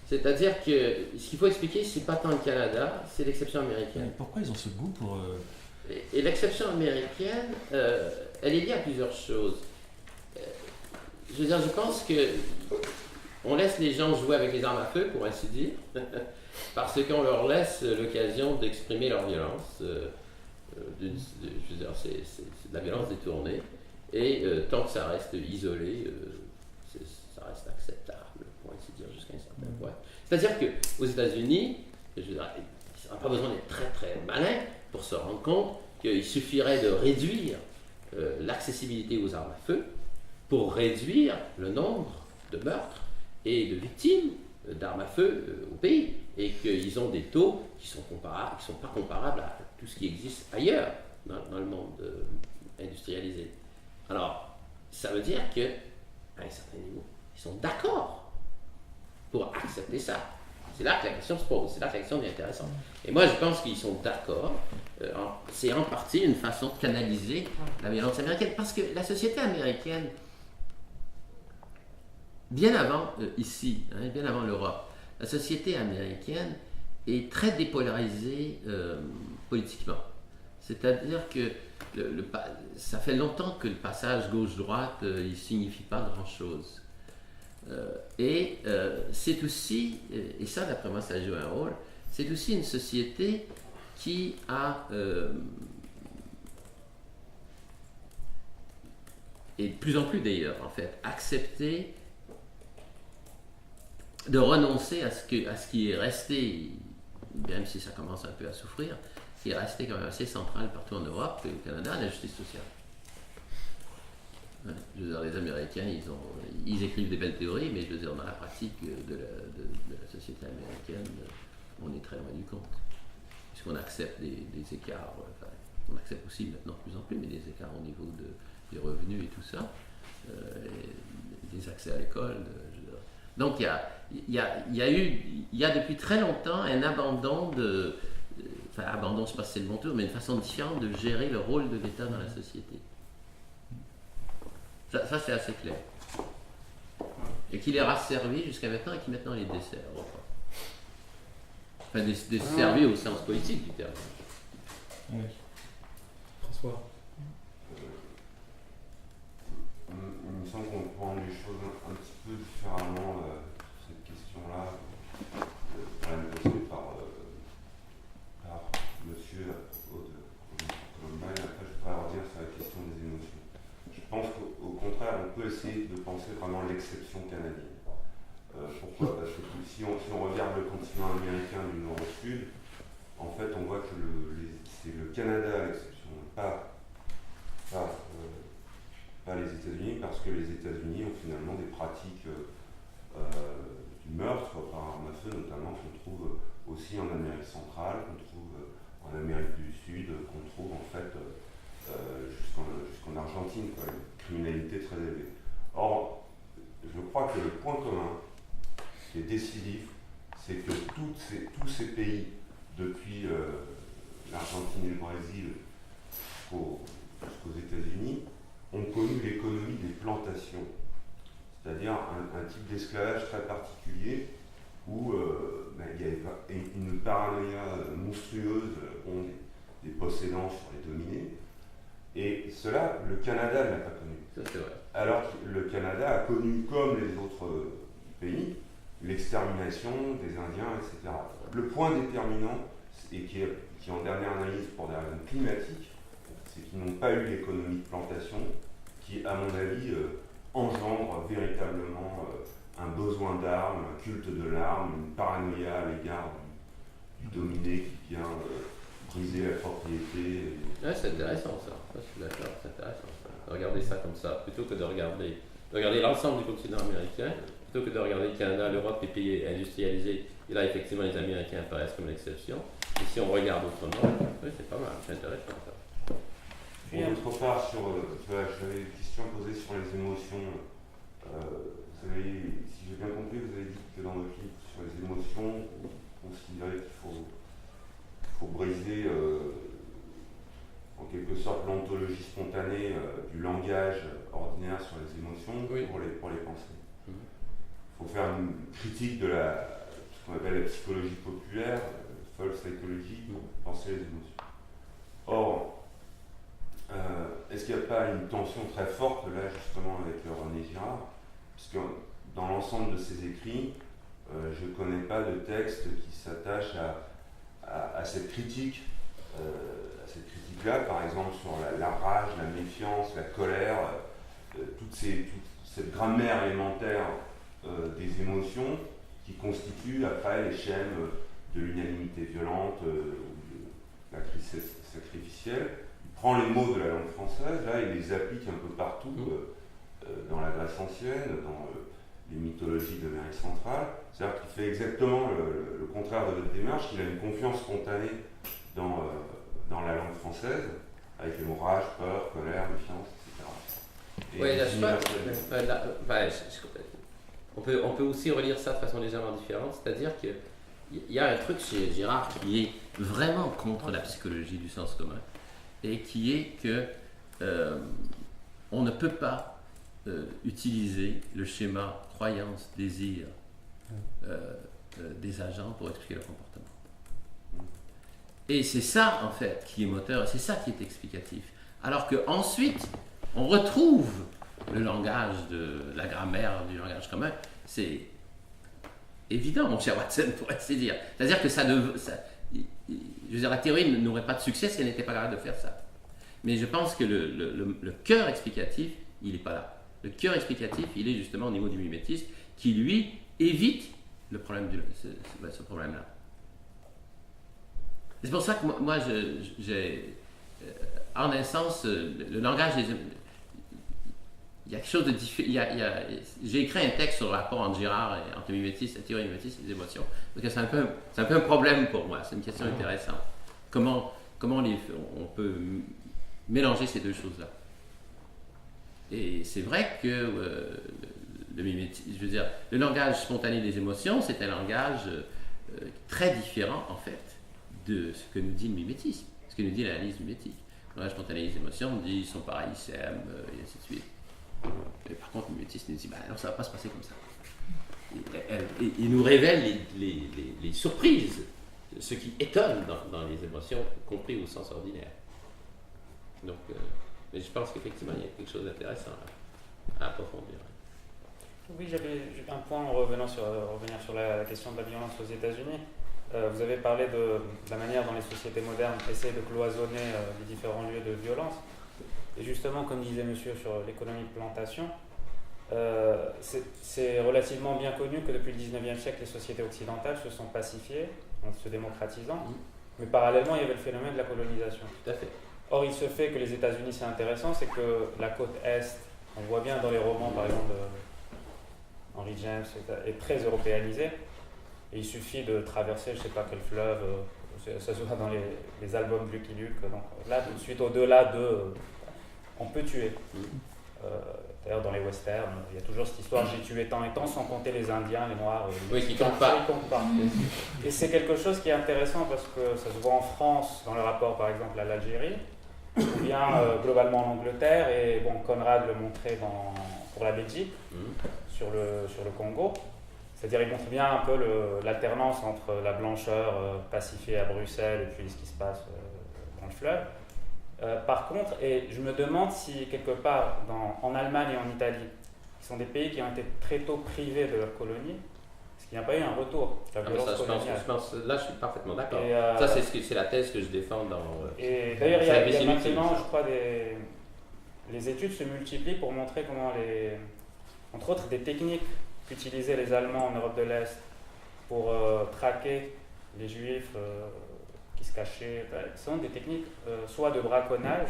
C'est-à-dire que ce qu'il faut expliquer, c'est pas tant le Canada, c'est l'exception américaine. Mais pourquoi ils ont ce goût pour... Et l'exception américaine, elle est liée à plusieurs choses. Je veux dire, je pense que on laisse les gens jouer avec les armes à feu, pour ainsi dire, parce qu'on leur laisse l'occasion d'exprimer leur violence. Je veux dire, c'est de la violence détournée. Et tant que ça reste isolé, ça reste acceptable, pour ainsi dire, jusqu'à un certain point. C'est-à-dire qu'aux États-Unis, je veux dire, ils n'ont pas besoin d'être très très malins pour se rendre compte qu'il suffirait de réduire l'accessibilité aux armes à feu pour réduire le nombre de meurtres et de victimes d'armes à feu au pays, et qu'ils ont des taux qui sont pas comparables à tout ce qui existe ailleurs dans le monde industrialisé. Alors, ça veut dire qu'à un certain niveau, ils sont d'accord pour accepter ça. C'est là que la question se pose, c'est là que la question devient intéressante. Et moi, je pense qu'ils sont d'accord. C'est en partie une façon de canaliser la violence américaine, parce que la société américaine bien avant ici, hein, bien avant l'Europe, la société américaine est très dépolarisée politiquement. C'est-à-dire que ça fait longtemps que le passage gauche-droite, il ne signifie pas grand-chose. C'est aussi, et ça d'après moi ça joue un rôle, c'est aussi une société qui a, et de plus en plus d'ailleurs en fait, accepté de renoncer à ce qui est resté, même si ça commence un peu à souffrir, qui est resté quand même assez central partout en Europe et au Canada, la justice sociale. Je veux dire, les Américains, ils écrivent des belles théories, mais je veux dire, dans la pratique de la société américaine, on est très loin du compte. Puisqu'on accepte des écarts, enfin, on accepte aussi maintenant de plus en plus, mais des écarts au niveau des revenus et tout ça, des accès à l'école. Donc il y a depuis très longtemps un abandon enfin abandon, je ne sais pas si c'est le bon terme, mais une façon différente de gérer le rôle de l'État dans la société. Ça c'est assez clair. Et qui les a servis jusqu'à maintenant et qui maintenant les dessert. Enfin, desservis au sens politique du terme. Oui. François. Il me semble qu'on prend les choses un petit peu différemment sur cette question-là, posée par monsieur à propos de Columbine. Après, je voudrais revenir sur la question des émotions. Je pense qu'au contraire, on peut essayer de penser vraiment l'exception canadienne. Pourquoi ? Parce que si on regarde le continent américain du nord au sud, en fait, on voit que c'est le Canada l'exception, pas les États-Unis, parce que les États-Unis ont finalement des pratiques du meurtre par arme à feu, notamment, qu'on trouve aussi en Amérique centrale, qu'on trouve en Amérique du Sud, qu'on trouve en fait jusqu'en Argentine, quoi, une criminalité très élevée. Or, je crois que le point commun qui est décisif, c'est que tous ces pays, depuis l'Argentine et le Brésil jusqu'aux États-Unis, ont connu l'économie des plantations, c'est-à-dire un type d'esclavage très particulier où il y a une paranoïa monstrueuse ont des possédants sur les dominés, et cela, le Canada ne l'a pas connu. Ça, c'est vrai. Alors que le Canada a connu, comme les autres pays, l'extermination des Indiens, etc. Le point déterminant, et qui en dernière analyse pour des raisons climatiques, c'est qu'ils n'ont pas eu l'économie de plantation qui, à mon avis, engendre véritablement un besoin d'armes, un culte de l'arme, une paranoïa à l'égard du dominé qui vient briser la propriété. Ouais, c'est intéressant ça. Je suis d'accord, c'est intéressant ça. Regarder ça comme ça, plutôt que de regarder l'ensemble du continent américain, plutôt que de regarder le Canada, l'Europe, les pays industrialisés. Et là, effectivement, les Américains apparaissent comme l'exception. Et si on regarde autrement, oui, c'est pas mal, c'est intéressant ça. D'autre part, j'avais une question posée sur les émotions. Si j'ai bien compris, vous avez dit que dans votre livre sur les émotions, vous considérez qu'il faut briser en quelque sorte l'ontologie spontanée du langage ordinaire sur les émotions pour les penser. Il faut faire une critique de ce qu'on appelle la psychologie populaire, false psychology, pour penser les émotions. Or, est-ce qu'il n'y a pas une tension très forte là justement avec René Girard, puisque dans l'ensemble de ses écrits, je ne connais pas de texte qui s'attache à cette critique, là, par exemple sur la rage, la méfiance, la colère, toute cette grammaire élémentaire des émotions qui constituent après les chaînes de l'unanimité violente, ou de la crise sacrificielle. Il prend les mots de la langue française, là, il les applique un peu partout, dans la Grèce ancienne, dans les mythologies d'Amérique centrale. C'est-à-dire qu'il fait exactement le contraire de votre démarche, il a une confiance spontanée dans la langue française, avec les mots rage, peur, colère, méfiance, etc. Oui, on peut aussi relire ça de façon légèrement différente, c'est-à-dire qu'il y a un truc chez Girard qui est vraiment contre la psychologie du sens commun, et qui est que on ne peut pas utiliser le schéma croyance-désir des agents pour expliquer leur comportement. Et c'est ça, en fait, qui est moteur, c'est ça qui est explicatif. Alors qu'ensuite, on retrouve le langage de la grammaire, du langage commun. C'est évident, mon cher Watson, pour ainsi dire. C'est-à-dire que je veux dire, la théorie n'aurait pas de succès si elle n'était pas capable de faire ça. Mais je pense que le cœur explicatif, il n'est pas là. Le cœur explicatif, il est justement au niveau du mimétisme, qui lui évite le problème ce problème-là. C'est pour ça que moi j'ai en un sens, le langage des... Il y a quelque chose de différent. J'ai écrit un texte sur le rapport entre Girard et entre le mimétisme, la théorie du mimétisme et les émotions, parce que c'est un peu un problème pour moi. C'est une question intéressante. Comment on peut mélanger ces deux choses-là. Et c'est vrai que le mimétisme, je veux dire, le langage spontané des émotions, c'est un langage très différent en fait de ce que nous dit le mimétisme, ce que nous dit l'analyse mimétique. Le langage spontané des émotions, on dit ils sont pareils, ils s'aiment, et ainsi de suite. Et par contre, le mimétisme nous dit non, ça ne va pas se passer comme ça. Il nous révèle les surprises, ce qui étonne dans les émotions, compris au sens ordinaire. Donc, mais je pense qu'effectivement, il y a quelque chose d'intéressant à approfondir. Oui, j'avais un point en revenir sur la question de la violence aux États-Unis. Vous avez parlé de la manière dont les sociétés modernes essaient de cloisonner les différents lieux de violence. Et justement, comme disait monsieur sur l'économie de plantation, c'est relativement bien connu que depuis le 19e siècle, les sociétés occidentales se sont pacifiées, en se démocratisant, mais parallèlement, il y avait le phénomène de la colonisation. Tout à fait. Or, il se fait que les États-Unis, c'est intéressant, c'est que la côte Est, on voit bien dans les romans, par exemple, de Henry James, est très européanisée. Et il suffit de traverser, je ne sais pas quel fleuve, ça se voit dans les albums de Lucky Luke. Donc là, tout de suite, au-delà de... on peut tuer. D'ailleurs, dans les westerns, il y a toujours cette histoire j'ai tué tant et tant, sans compter les Indiens, les Noirs. Qui ne comptent pas. Ils comptent pas. Et c'est quelque chose qui est intéressant parce que ça se voit en France, dans le rapport par exemple à l'Algérie, ou bien globalement en Angleterre, et bon, Conrad le montrait pour la Belgique, sur le Congo. C'est-à-dire il montre bien un peu l'alternance entre la blancheur pacifiée à Bruxelles et puis ce qui se passe dans le fleuve. Par contre, et je me demande si quelque part en Allemagne et en Italie, qui sont des pays qui ont été très tôt privés de leur colonie, est-ce qu'il n'y a pas eu un retour de la violence coloniale? Là, je suis parfaitement d'accord. Ça, c'est la thèse que je défends dans... et d'ailleurs, il y a maintenant, je crois, les études se multiplient pour montrer comment entre autres, des techniques qu'utilisaient les Allemands en Europe de l'Est pour traquer les Juifs qui se cachaient, sont des techniques soit de braconnage,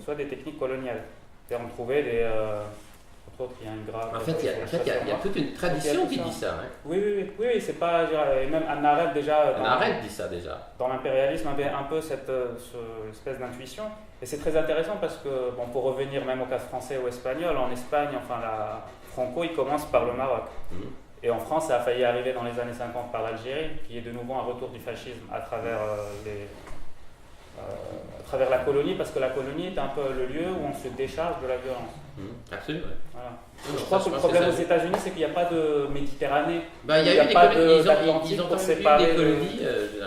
soit des techniques coloniales. C'est-à-dire on trouvait entre autres, il y a une grave... En fait, il y a toute une tradition qui dit ça. Hein. Oui, c'est pas... Et même Hannah Arendt déjà... Hannah Arendt dit ça déjà. Dans l'impérialisme, avait un peu cette espèce d'intuition. Et c'est très intéressant parce que, bon, pour revenir même au cas français ou espagnol, en Espagne, enfin, Franco, il commence par le Maroc. Et en France, ça a failli arriver dans les années 50 par l'Algérie, qui est de nouveau un retour du fascisme à travers la colonie, parce que la colonie est un peu le lieu où on se décharge de la violence. Absolument. Voilà. Donc, je crois que le problème aux États-Unis, c'est qu'il n'y a pas de Méditerranée. Il y a eu des colonies, ils ont séparer des colonies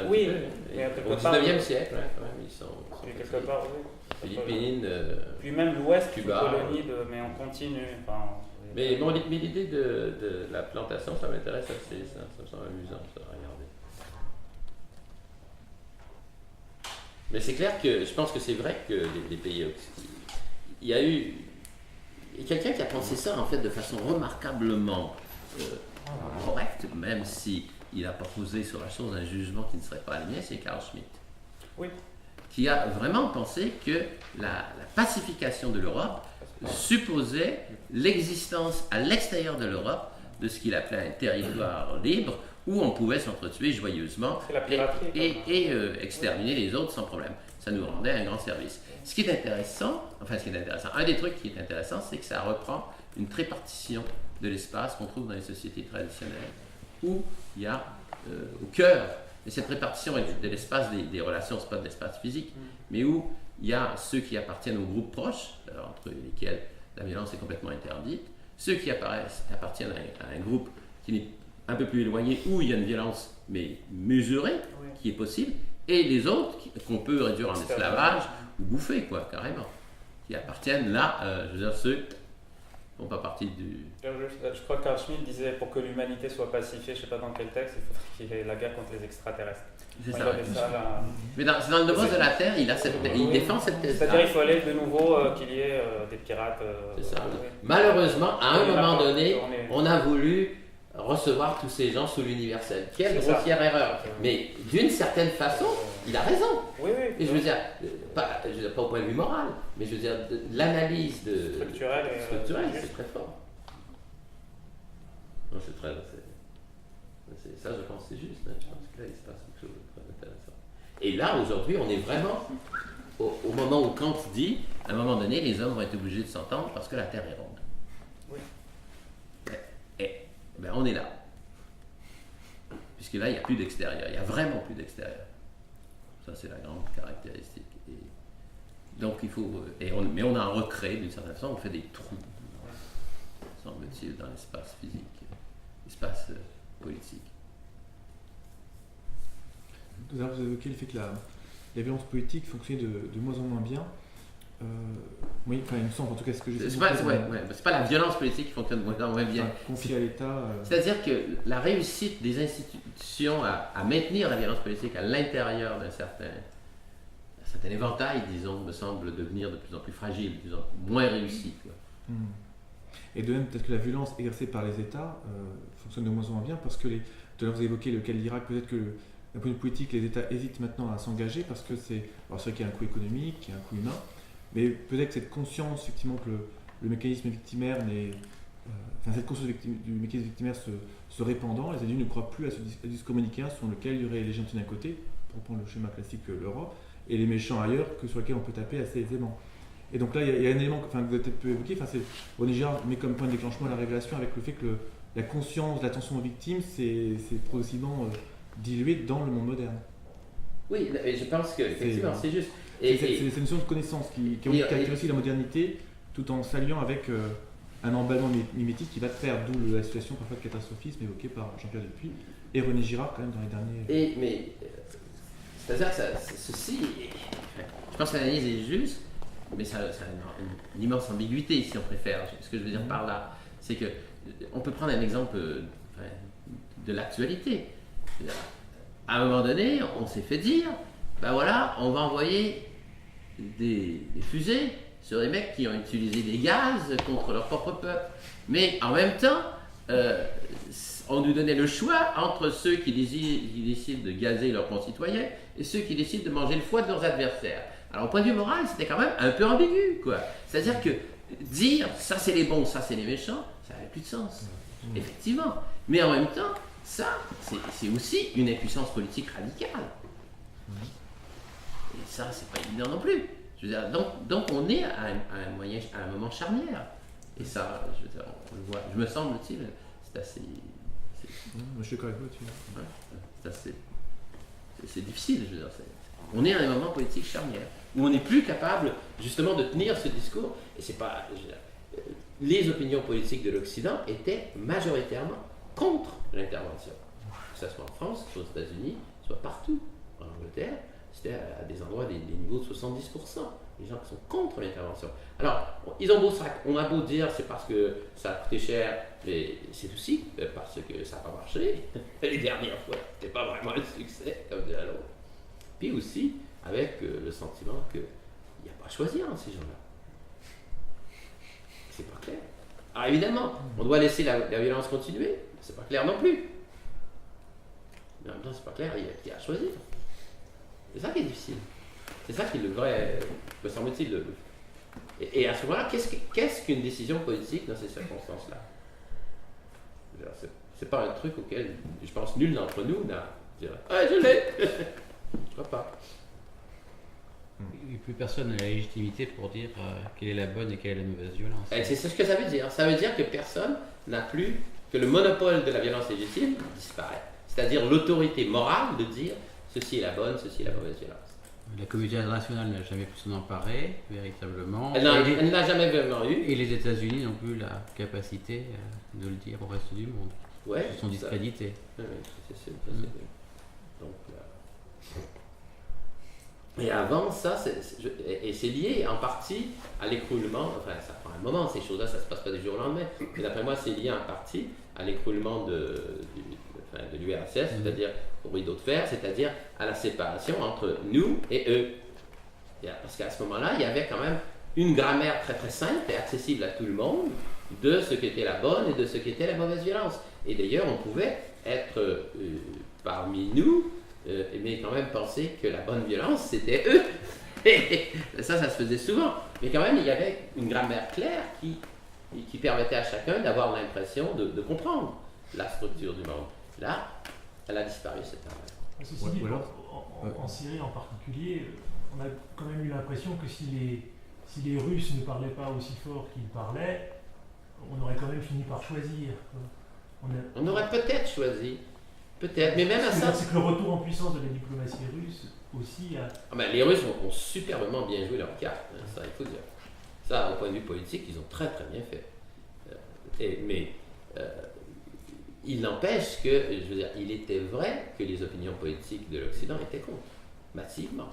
oui, au 19e siècle. Ils sont quelque part, oui. Philippines, puis même l'Ouest, Cuba, colonie, mais on continue. Enfin, mais l'idée de la plantation, ça m'intéresse assez, ça me semble amusant, ça, à regarder. Mais c'est clair que je pense que c'est vrai que les pays... Il y a eu quelqu'un qui a pensé ça en fait de façon remarquablement correcte, même si il n'a pas posé sur la chose un jugement qui ne serait pas aligné, c'est Carl Schmitt. Oui. Qui a vraiment pensé que la pacification de l'Europe supposait l'existence à l'extérieur de l'Europe de ce qu'il appelait un territoire libre où on pouvait s'entretuer joyeusement et exterminer les autres sans problème. Ça nous rendait un grand service. Ce qui est intéressant, un des trucs qui est intéressant, c'est que ça reprend une trépartition de l'espace qu'on trouve dans les sociétés traditionnelles, où il y a au cœur, et cette répartition de l'espace des relations, ce n'est pas de l'espace physique, mais où il y a ceux qui appartiennent aux groupes proches, entre lesquels la violence est complètement interdite. Ceux qui appartiennent à un groupe qui est un peu plus éloigné, où il y a une violence, mais mesurée, qui est possible, et les autres qu'on peut réduire en esclavage ou bouffer, quoi, carrément, qui appartiennent là, je veux dire, ceux qui ne font pas partie du... Je crois que Carl Schmitt disait, pour que l'humanité soit pacifiée, je ne sais pas dans quel texte, il faudrait qu'il y ait la guerre contre les extraterrestres. C'est Il ça. avait ça là. Mais c'est dans le domaine de la Terre, il défend cette thèse. C'est-à-dire qu'il faut aller de nouveau qu'il y ait des pirates. C'est ça. oui. Malheureusement, à un moment donné, on est- on a voulu recevoir tous ces gens sous l'universel. Quelle C'est ça. grossière erreur. Mais d'une certaine façon, il a raison. Oui, oui. Et je veux dire, pas au point de vue moral, mais je veux dire, l'analyse Structurelle et structurelle, juste. c'est très fort. Non, c'est très... ça, je pense, c'est juste. Hein. Je pense que là, il se passe quelque chose de très intéressant. Et là, aujourd'hui, on est vraiment au moment où Kant dit, à un moment donné, les hommes vont être obligés de s'entendre parce que la Terre est ronde. Oui. Et ben, on est là. Puisque là, il n'y a plus d'extérieur. Il n'y a vraiment plus d'extérieur. Ça, c'est la grande caractéristique. Et donc, il faut... mais on en recrée, d'une certaine façon, on fait des trous, semble-t-il, dans l'espace physique, l'espace politique. Tout à l'heure, vous évoquez le fait que la violence politique fonctionnait de moins en moins bien. Oui, enfin, il me semble, en tout cas, ce que j'ai C'est pas la violence politique qui fonctionne moins bien. Confier à l'État. C'est-à-dire que la réussite des institutions à maintenir la violence politique à l'intérieur d'un certain éventail, disons, me semble devenir de plus en plus fragile, de plus en plus moins réussie. Quoi. Et de même, peut-être que la violence exercée par les États fonctionne de moins en moins bien parce que tout à l'heure, vous évoquez le cas de l'Irak, peut-être que d'un point de vue politique, les États hésitent maintenant à s'engager parce que c'est vrai qu'il y a un coût économique, qu'il y a un coût humain, mais peut-être que cette conscience, effectivement, que le mécanisme victimaire cette conscience du mécanisme victimaire se répandant, les adultes ne croient plus à ce discours manichéen selon lequel il y aurait les gentils d'un côté, pour prendre le schéma classique l'Europe, et les méchants ailleurs, sur lesquels on peut taper assez aisément. Et donc là, il y a un élément que vous avez peut-être pu évoquer, René Girard met comme point de déclenchement la révélation avec le fait que la conscience, l'attention aux victimes, c'est progressivement dilué dans le monde moderne. Oui, et je pense que effectivement, c'est juste. C'est cette notion de connaissance qui caractérise la modernité, tout en s'alliant avec un emballement mimétique qui va de pair, d'où la situation parfois de catastrophisme évoquée par Jean-Pierre Dupuis et René Girard quand même dans les derniers... C'est-à-dire que ceci, je pense que l'analyse est juste, mais ça a une immense ambiguïté, si on préfère. Ce que je veux dire par là, c'est que on peut prendre un exemple de l'actualité. À un moment donné, on s'est fait dire, ben voilà, on va envoyer des fusées sur des mecs qui ont utilisé des gaz contre leur propre peuple. Mais en même temps, on nous donnait le choix entre ceux qui décident de gazer leurs concitoyens et ceux qui décident de manger le foie de leurs adversaires. Alors au point de vue moral, c'était quand même un peu ambigu, quoi. C'est-à-dire que dire ça c'est les bons, ça c'est les méchants, ça n'avait plus de sens, effectivement. Mais en même temps, ça, c'est aussi une impuissance politique radicale. Et ça, c'est pas évident non plus. Je veux dire, donc on est à un moment charnière. Et ça, je veux dire, on le voit. Je me semble-t-il, c'est assez... Je suis d'accord avec vous, c'est difficile, je veux dire. On est à un moment politique charnière où on n'est plus capable justement de tenir ce discours. Et c'est pas... les opinions politiques de l'Occident étaient majoritairement contre l'intervention. Que ce soit en France, soit aux États-Unis, soit partout. En Angleterre, c'était à des endroits des niveaux de 70%. Les gens qui sont contre l'intervention. Alors, on a beau dire c'est parce que ça a coûté cher, mais c'est aussi parce que ça n'a pas marché. Les dernières fois, c'était pas vraiment un succès, comme dirait l'autre. Puis aussi, avec le sentiment qu'il n'y a pas à choisir entre ces gens-là. C'est pas clair. Alors évidemment, on doit laisser la violence continuer, c'est pas clair non plus. Mais en même temps, c'est pas clair, il y a à choisir. C'est ça qui est difficile. C'est ça qui est le vrai, me semble-t-il. Et à ce moment-là, qu'est-ce qu'une décision politique dans ces circonstances-là? C'est pas un truc auquel, je pense, nul d'entre nous n'a dit « Ah, je l'ai !» Je crois pas. Et plus personne n'a la légitimité pour dire quelle est la bonne et quelle est la mauvaise violence. Et c'est ce que ça veut dire. Ça veut dire que personne n'a plus, que le monopole de la violence légitime disparaît. C'est-à-dire l'autorité morale de dire ceci est la bonne, ceci est la mauvaise violence. La communauté internationale n'a jamais pu s'en emparer, véritablement. Elle n'a jamais vraiment eu. Et les États-Unis n'ont plus la capacité de le dire au reste du monde. Ouais, Ils sont discrédités. Oui, c'est sûr. Donc, et avant ça, et c'est lié en partie à l'écroulement, enfin ça prend un moment, ces choses-là, ça ne se passe pas du jour au lendemain, mais d'après moi, c'est lié en partie à l'écroulement de l'URSS, c'est-à-dire au rideau de fer, c'est-à-dire à la séparation entre nous et eux. Parce qu'à ce moment-là, il y avait quand même une grammaire très très simple et accessible à tout le monde de ce qu'était la bonne et de ce qu'était la mauvaise violence. Et d'ailleurs, on pouvait être parmi nous, mais quand même penser que la bonne violence, c'était eux. Et ça se faisait souvent. Mais quand même, il y avait une grammaire claire qui permettait à chacun d'avoir l'impression de comprendre la structure du monde. Là, elle a disparu, cette grammaire. Ceci dit, en Syrie en particulier, on a quand même eu l'impression que si les Russes ne parlaient pas aussi fort qu'ils parlaient, on aurait quand même fini par choisir. On aurait peut-être choisi. Peut-être, mais même à ça. C'est que le retour en puissance de la diplomatie russe aussi a. Les Russes ont superbement bien joué leur carte, ça il faut dire. Ça, au point de vue politique, ils ont très très bien fait. Mais il n'empêche que, je veux dire, il était vrai que les opinions politiques de l'Occident étaient contre, massivement.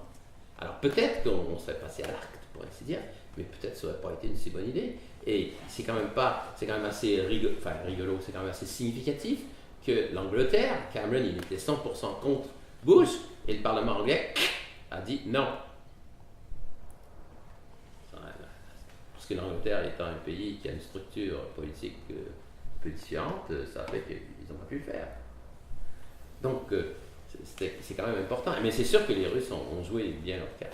Alors peut-être qu'on serait passé à l'acte, pour ainsi dire, mais peut-être ça n'aurait pas été une si bonne idée. Et c'est quand même assez rigolo, c'est quand même assez significatif que l'Angleterre, Cameron, il était 100% contre Bush, et le Parlement anglais a dit non. Parce que l'Angleterre étant un pays qui a une structure politique un peu différente, ça fait qu'ils n'ont pas pu le faire. Donc c'est quand même important. Mais c'est sûr que les Russes ont joué bien leur carte.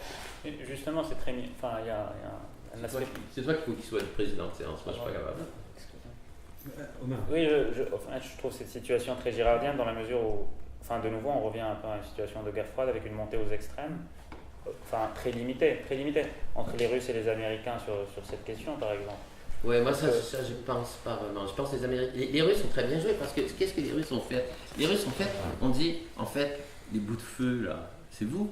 Justement, c'est très... Enfin, il y a un aspect... C'est toi qu'il faut qu'il soit le président de séance, moi je ne suis pas capable. Oui, je trouve cette situation très girardienne dans la mesure où, de nouveau, on revient un peu à une situation de guerre froide avec une montée aux extrêmes, très limitée, entre les Russes et les Américains sur cette question, par exemple. Oui, moi ça je pense pas vraiment. Je pense que les Américains, les Russes ont très bien joué parce que qu'est-ce que les Russes ont fait? Les Russes ont fait, on dit, en fait, les bouts de feu là, c'est vous.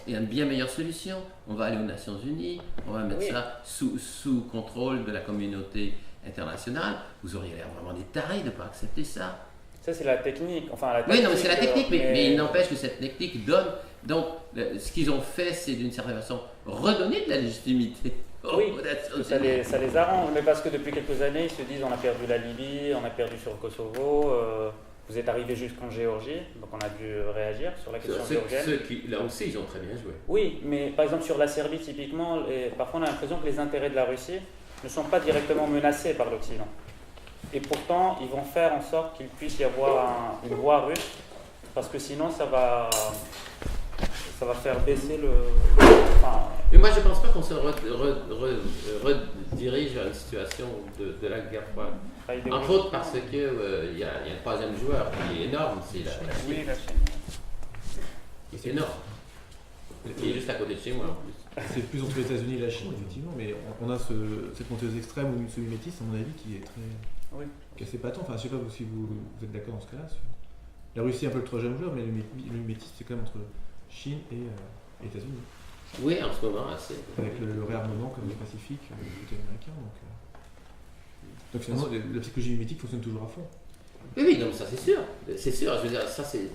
Il y a une bien meilleure solution. On va aller aux Nations Unies, on va mettre ça sous contrôle de la communauté internationale. Vous auriez l'air vraiment des tarés de ne pas accepter ça. Ça, c'est la technique. Oui, non, mais c'est la technique, mais il n'empêche que cette technique donne. Donc, ce qu'ils ont fait, c'est d'une certaine façon redonner de la légitimité. Ça les arrange, mais parce que depuis quelques années, ils se disent on a perdu la Libye, on a perdu sur le Kosovo. Vous êtes arrivé jusqu'en Géorgie, donc on a dû réagir sur la question géorgienne. Là aussi, ils ont très bien joué. Oui, mais par exemple sur la Serbie, typiquement, parfois on a l'impression que les intérêts de la Russie ne sont pas directement menacés par l'Occident. Et pourtant, ils vont faire en sorte qu'il puisse y avoir une voix russe, parce que sinon ça va faire baisser le... Mais moi, je ne pense pas qu'on se redirige vers une situation de la guerre froide. Entre autres parce qu'il y a un troisième joueur qui est énorme, c'est la Chine. Oui, la Chine. C'est énorme. Qui est juste à côté de chez moi en plus. C'est plus entre les États-Unis et la Chine, effectivement, mais on a cette montée aux extrêmes ou ce mimétisme, à mon avis, qui est qui est assez patent. Enfin, je ne sais pas si vous êtes d'accord dans ce cas-là. La Russie est un peu le troisième joueur, mais le mimétisme, c'est quand même entre Chine et États-Unis. Oui, en ce moment, assez. Avec le réarmement comme le Pacifique, du côté américain. Donc finalement, la psychologie mimétique fonctionne toujours à fond. Oui, non, ça c'est sûr. C'est sûr. Je veux dire, ça c'est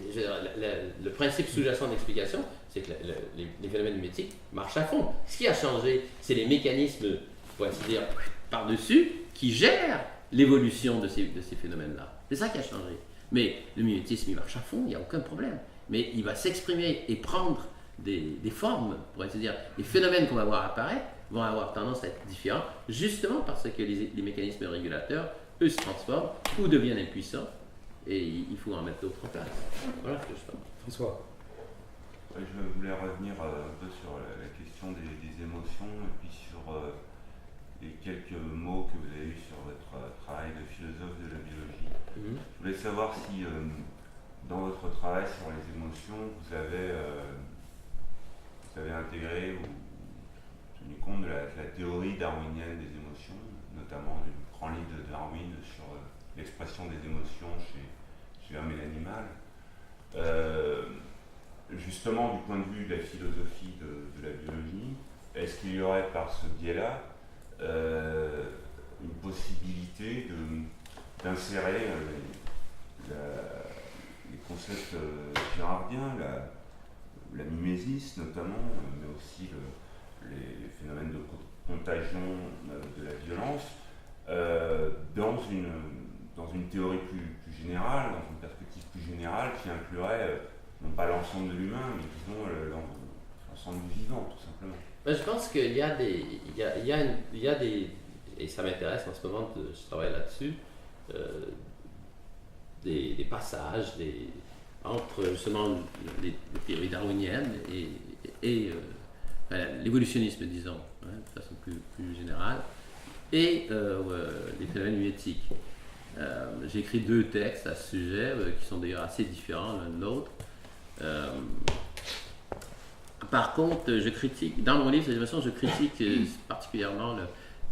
le principe sous-jacent d'explication, c'est que les phénomènes mimétiques marchent à fond. Ce qui a changé, c'est les mécanismes, pour ainsi dire, par-dessus, qui gèrent l'évolution de ces phénomènes-là. C'est ça qui a changé. Mais le mimétisme, il marche à fond, il n'y a aucun problème. Mais il va s'exprimer et prendre des formes, pour ainsi dire, les phénomènes qu'on va voir apparaître vont avoir tendance à être différents, justement parce que les mécanismes régulateurs, eux, se transforment ou deviennent impuissants, et il faut en mettre d'autres en place. Voilà ce que je pense. François. Je voulais revenir un peu sur la question des émotions, et puis sur les quelques mots que vous avez eus sur votre travail de philosophe de la biologie. Je voulais savoir si, dans votre travail sur les émotions, vous avez intégré ou tenu compte de la théorie darwinienne des émotions, notamment du grand livre de Darwin sur l'expression des émotions chez l'homme et l'animal. justement, du point de vue de la philosophie de la biologie, est-ce qu'il y aurait par ce biais-là une possibilité d'insérer les concepts girardiens, la mimésis notamment, mais aussi les phénomènes de contagion de la violence, dans une théorie plus générale, dans une perspective plus générale qui inclurait non pas l'ensemble de l'humain, mais disons l'ensemble du vivant, tout simplement. Ben, je pense qu'il y a des, et ça m'intéresse en ce moment, je travaille là-dessus, des passages entre justement les théories darwiniennes et l'évolutionnisme, disons, de façon plus générale, et les phénomènes mimétiques. J'ai écrit 2 textes à ce sujet, qui sont d'ailleurs assez différents l'un de l'autre. Par contre, je critique, dans mon livre sur les émotions, je critique particulièrement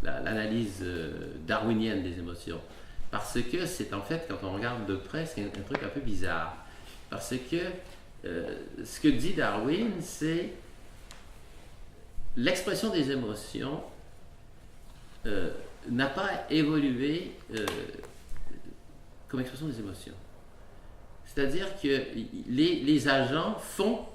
l'analyse darwinienne des émotions. Parce que c'est en fait, quand on regarde de près, c'est un truc un peu bizarre. Parce que ce que dit Darwin, c'est l'expression des émotions n'a pas évolué comme expression des émotions. C'est-à-dire que les agents font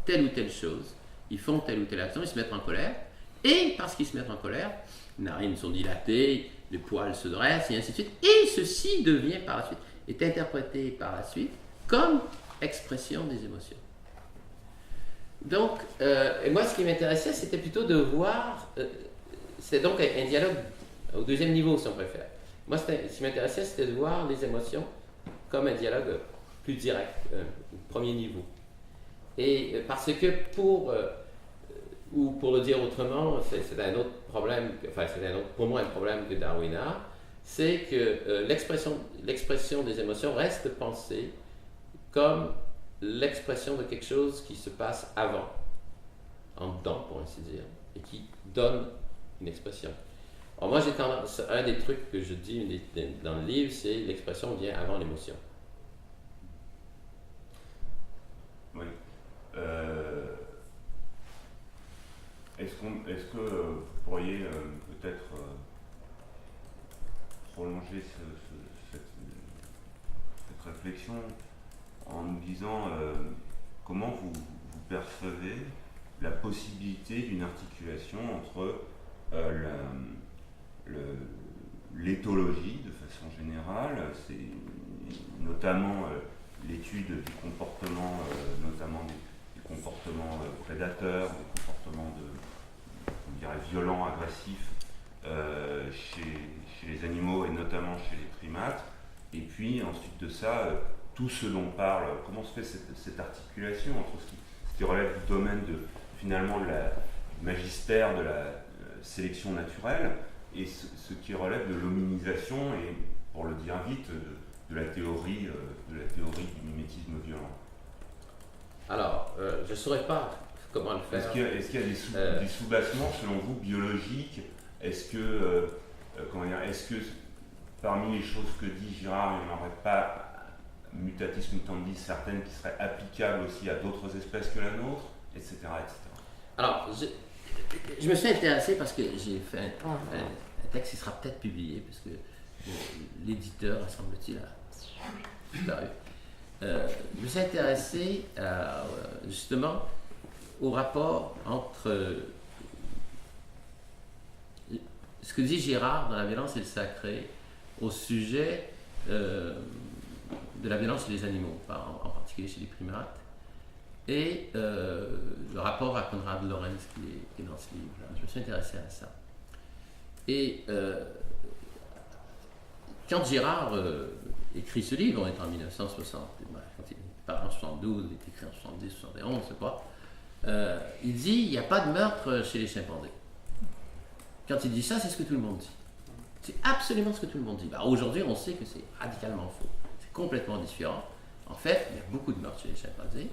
telle ou telle chose, ils font telle ou telle action, ils se mettent en colère, et parce qu'ils se mettent en colère, les narines sont dilatées, les poils se dressent, et ainsi de suite, et ceci devient par la suite, est interprété par la suite comme expression des émotions. Donc, moi ce qui m'intéressait, c'était plutôt de voir, c'est donc un dialogue au 2e niveau si on préfère. Moi ce qui m'intéressait, c'était de voir les émotions comme un dialogue plus direct, premier niveau. Et parce que ou pour le dire autrement, c'est un autre problème, pour moi un problème que Darwin a, c'est que l'expression des émotions reste pensée comme l'expression de quelque chose qui se passe avant, en dedans pour ainsi dire, et qui donne une expression. Alors moi j'ai tendance, un des trucs que je dis dans le livre, c'est l'expression vient avant l'émotion. Oui. Est-ce que vous pourriez peut-être prolonger cette réflexion en nous disant comment vous percevez la possibilité d'une articulation entre l'éthologie de façon générale, c'est notamment l'étude du comportement, notamment des comportements prédateurs, des comportements on dirait violents, agressifs chez les animaux et notamment chez les primates, et puis ensuite de ça, tout ce dont parle, comment se fait cette articulation entre ce qui relève du domaine finalement du magistère de la sélection naturelle et ce qui relève de l'hominisation et, pour le dire vite, de la théorie du mimétisme violent. Alors, je ne saurais pas comment le faire. Est-ce qu'il y a des sous-bassements, selon vous, biologiques? Est-ce que parmi les choses que dit Girard, il n'y en aurait pas, mutatis mutandis, certaines qui seraient applicables aussi à d'autres espèces que la nôtre, etc. etc. Alors, je me suis intéressé parce que j'ai fait un texte qui sera peut-être publié, parce que l'éditeur, semble-t-il, a disparu. Je me suis intéressé justement au rapport entre ce que dit Girard dans La violence et le sacré au sujet de la violence chez les animaux, en particulier chez les primates, et le rapport à Konrad Lorenz qui est dans ce livre-là. Je me suis intéressé à ça. Et quand Girard écrit ce livre, on est en 1960, quand il part en 72, il est écrit en 70, 71, je sais pas, il dit il n'y a pas de meurtre chez les chimpanzés. Quand il dit ça, c'est ce que tout le monde dit. C'est absolument ce que tout le monde dit. Aujourd'hui, on sait que c'est radicalement faux. C'est complètement différent. En fait, il y a beaucoup de meurtres chez les chimpanzés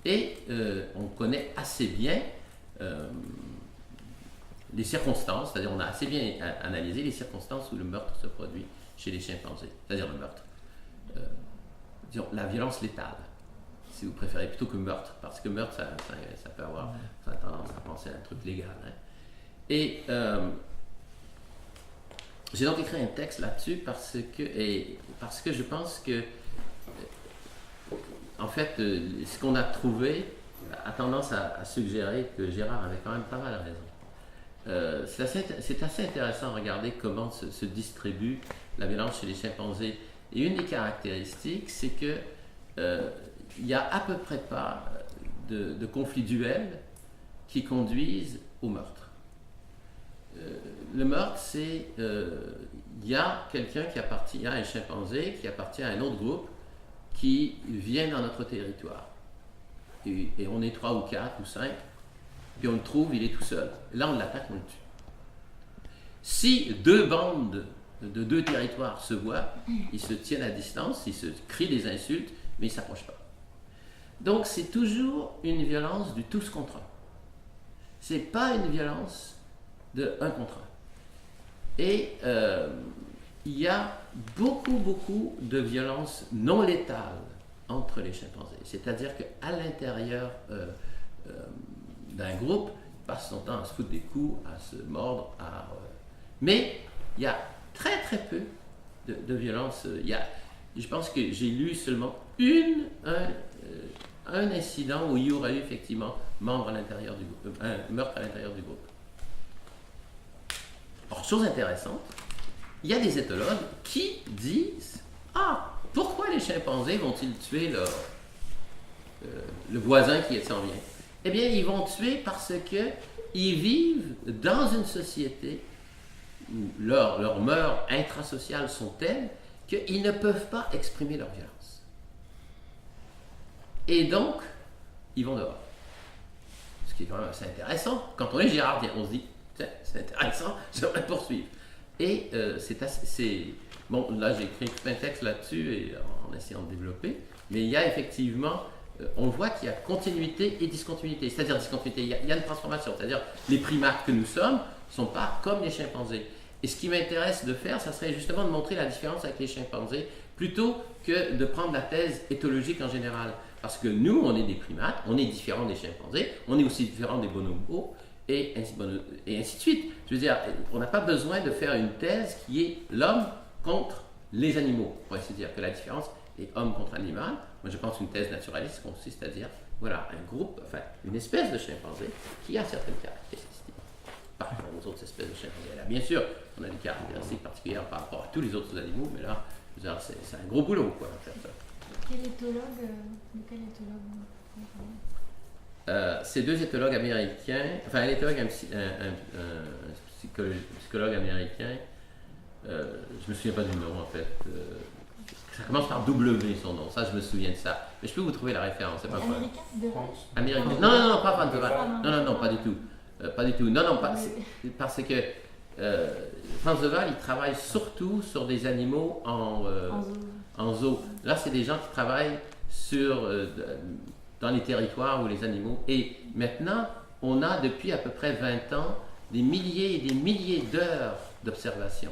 et on connaît assez bien les circonstances, c'est-à-dire on a assez bien analysé les circonstances où le meurtre se produit chez les chimpanzés, c'est-à-dire le meurtre, disons, la violence létale. si vous préférez, plutôt que meurtre, parce que meurtre, ça peut avoir ça a tendance à penser à un truc légal. Hein. Et j'ai donc écrit un texte là-dessus parce que je pense que, en fait, ce qu'on a trouvé a tendance à suggérer que Gérard avait quand même pas mal raison. C'est assez intéressant de regarder comment se distribue la violence chez les chimpanzés. Et une des caractéristiques, c'est que il n'y a à peu près pas de conflits duels qui conduisent au meurtre. Le meurtre, c'est il y a quelqu'un qui appartient, il y a un chimpanzé qui appartient à un autre groupe qui vient dans notre territoire. Et on est 3 ou 4 ou 5, puis on le trouve, il est tout seul. Et là, on l'attaque, on le tue. Si 2 bandes de 2 territoires se voient, ils se tiennent à distance, ils se crient des insultes, mais ils ne s'approchent pas. Donc, c'est toujours une violence du tous contre un. Ce n'est pas une violence de 1 contre 1. Et il y a beaucoup de violences non létales entre les chimpanzés. C'est-à-dire qu'à l'intérieur d'un groupe, ils passent son temps à se foutre des coups, à se mordre, mais il y a très peu de violence. Je pense que j'ai lu seulement un incident où il y aurait eu effectivement meurtre à l'intérieur du groupe. Or, chose intéressante, il y a des éthologues qui disent « Ah, pourquoi les chimpanzés vont-ils tuer le voisin qui s'en vient? » Eh bien, ils vont tuer parce qu'ils vivent dans une société où leurs mœurs intrasociales sont telles qu'ils ne peuvent pas exprimer leur violence. Et donc, ils vont dehors. Ce qui est quand même assez intéressant. Quand on est girardien, on se dit, c'est intéressant, j'aimerais poursuivre. Et bon, là j'ai écrit tout un texte là-dessus et en essayant de développer, mais il y a effectivement, on voit qu'il y a continuité et discontinuité. C'est-à-dire discontinuité, il y a une transformation, c'est-à-dire les primates que nous sommes ne sont pas comme les chimpanzés. Et ce qui m'intéresse de faire, ça serait justement de montrer la différence avec les chimpanzés, plutôt que de prendre la thèse éthologique en général. Parce que nous, on est des primates, on est différents des chimpanzés, on est aussi différents des bonobos, et ainsi de suite. Je veux dire, on n'a pas besoin de faire une thèse qui est l'homme contre les animaux. On pourrait se dire que la différence est homme contre animal. Moi, je pense qu'une thèse naturaliste consiste à dire, voilà, une espèce de chimpanzé qui a certaines caractéristiques par rapport aux autres espèces de chimpanzés. Là, bien sûr, on a des caractéristiques particulières par rapport à tous les autres animaux, mais là, je veux dire, c'est un gros boulot, quoi, en fait. De quel éthologue Ces 2 éthologues américains, enfin un éthologue, un psychologue américain, je me souviens pas du nom en fait, ça commence par W son nom, ça je me souviens de ça, mais je peux vous trouver la référence, c'est pas grave. Américain de Non, pas Franz de Waal, non, pas du tout, parce que Franz de Waal, il travaille surtout sur des animaux en zoo. Là, c'est des gens qui travaillent dans les territoires où les animaux... Et maintenant, on a depuis à peu près 20 ans des milliers et des milliers d'heures d'observation.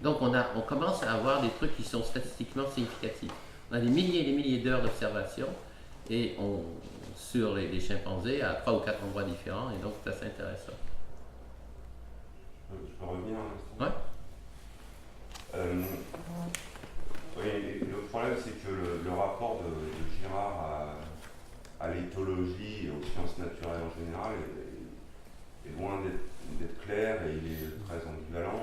Donc, on commence à avoir des trucs qui sont statistiquement significatifs. On a des milliers et des milliers d'heures d'observation sur les chimpanzés à 3 ou 4 endroits différents, et donc c'est assez intéressant. Je peux revenir un instant? Ouais. Oui, le problème, c'est que le rapport de Girard à l'éthologie et aux sciences naturelles en général est loin d'être clair, et il est très ambivalent,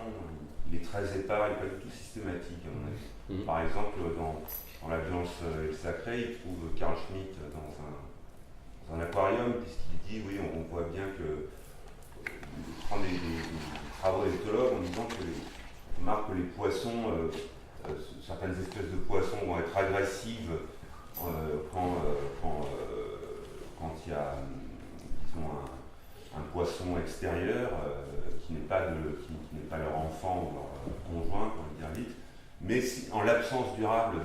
il est très épars, il n'est pas du tout systématique, à mon avis. Par exemple, dans La violence et le sacré, il trouve Carl Schmitt dans un aquarium, puisqu'il dit, oui, on voit bien que... Il prend des travaux d'éthologues en disant on remarque que les poissons... certaines espèces de poissons vont être agressives quand il y a, disons, un poisson extérieur qui n'est pas leur enfant ou leur conjoint, pour le dire vite, mais en l'absence durable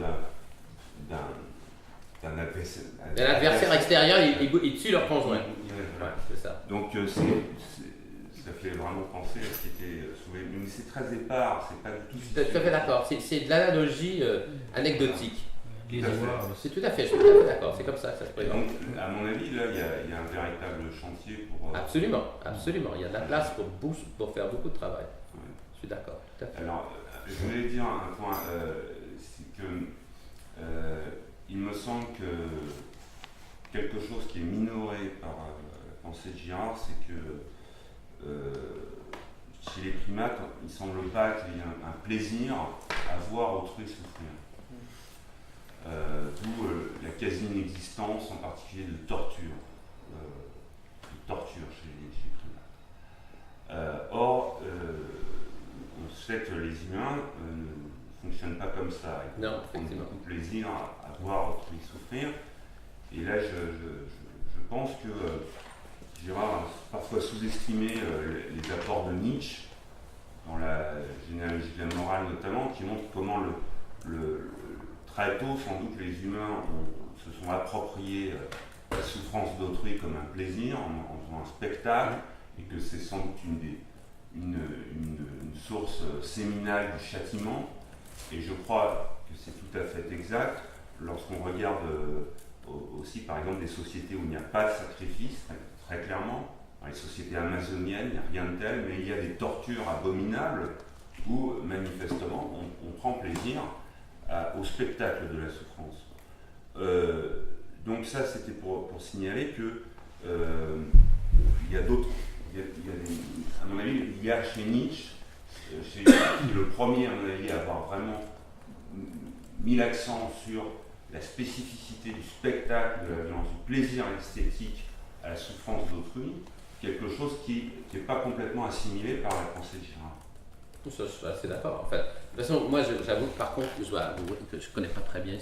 d'un adversaire extérieur, ils tuent leur conjoint. Voilà. C'est ça. Donc ça fait vraiment penser à ce qui était soulevé. Mais c'est très épars, c'est pas du tout... Tout à fait d'accord, c'est de l'analogie anecdotique. les Tout à fait. lois aussi. C'est tout à fait, je suis tout à fait d'accord, c'est comme ça que ça se Et présente. donc, à mon avis, là, il y a un véritable chantier pour. Absolument, absolument. Il y a de la place pour faire beaucoup de travail. Ouais. Je suis d'accord, tout à fait. Alors, je voulais dire un point, c'est que il me semble que quelque chose qui est minoré par la pensée de Girard, c'est que chez les primates, il ne semble pas qu'il y ait un plaisir à voir autrui souffrir. D'où la quasi-inexistence, en particulier de torture chez les primates. Or, on sait que les humains ne fonctionnent pas comme ça. Ils Non, prennent effectivement. beaucoup de plaisir à voir autrui souffrir. Et là, je pense que Girard a parfois sous-estimé les apports de Nietzsche, dans la généalogie de la morale notamment, qui montre comment très tôt, sans doute, les humains se sont appropriés la souffrance d'autrui comme un plaisir, en faisant un spectacle, et que c'est sans doute une source séminale du châtiment. Et je crois que c'est tout à fait exact lorsqu'on regarde aussi, par exemple, des sociétés où il n'y a pas de sacrifice, très clairement. Dans les sociétés amazoniennes, il n'y a rien de tel, mais il y a des tortures abominables où, manifestement, on prend plaisir au spectacle de la souffrance. Donc ça, c'était pour signaler que il y a d'autres... à mon avis, il y a chez Nietzsche, qui est le premier, à mon avis, à avoir vraiment mis l'accent sur la spécificité du spectacle, de la violence, du plaisir esthétique à la souffrance d'autrui, quelque chose qui n'est pas complètement assimilé par la pensée de Girard. Ça, je suis assez d'accord. En fait, de toute façon, moi, j'avoue que par contre, je dois avouer que je ne connais pas très bien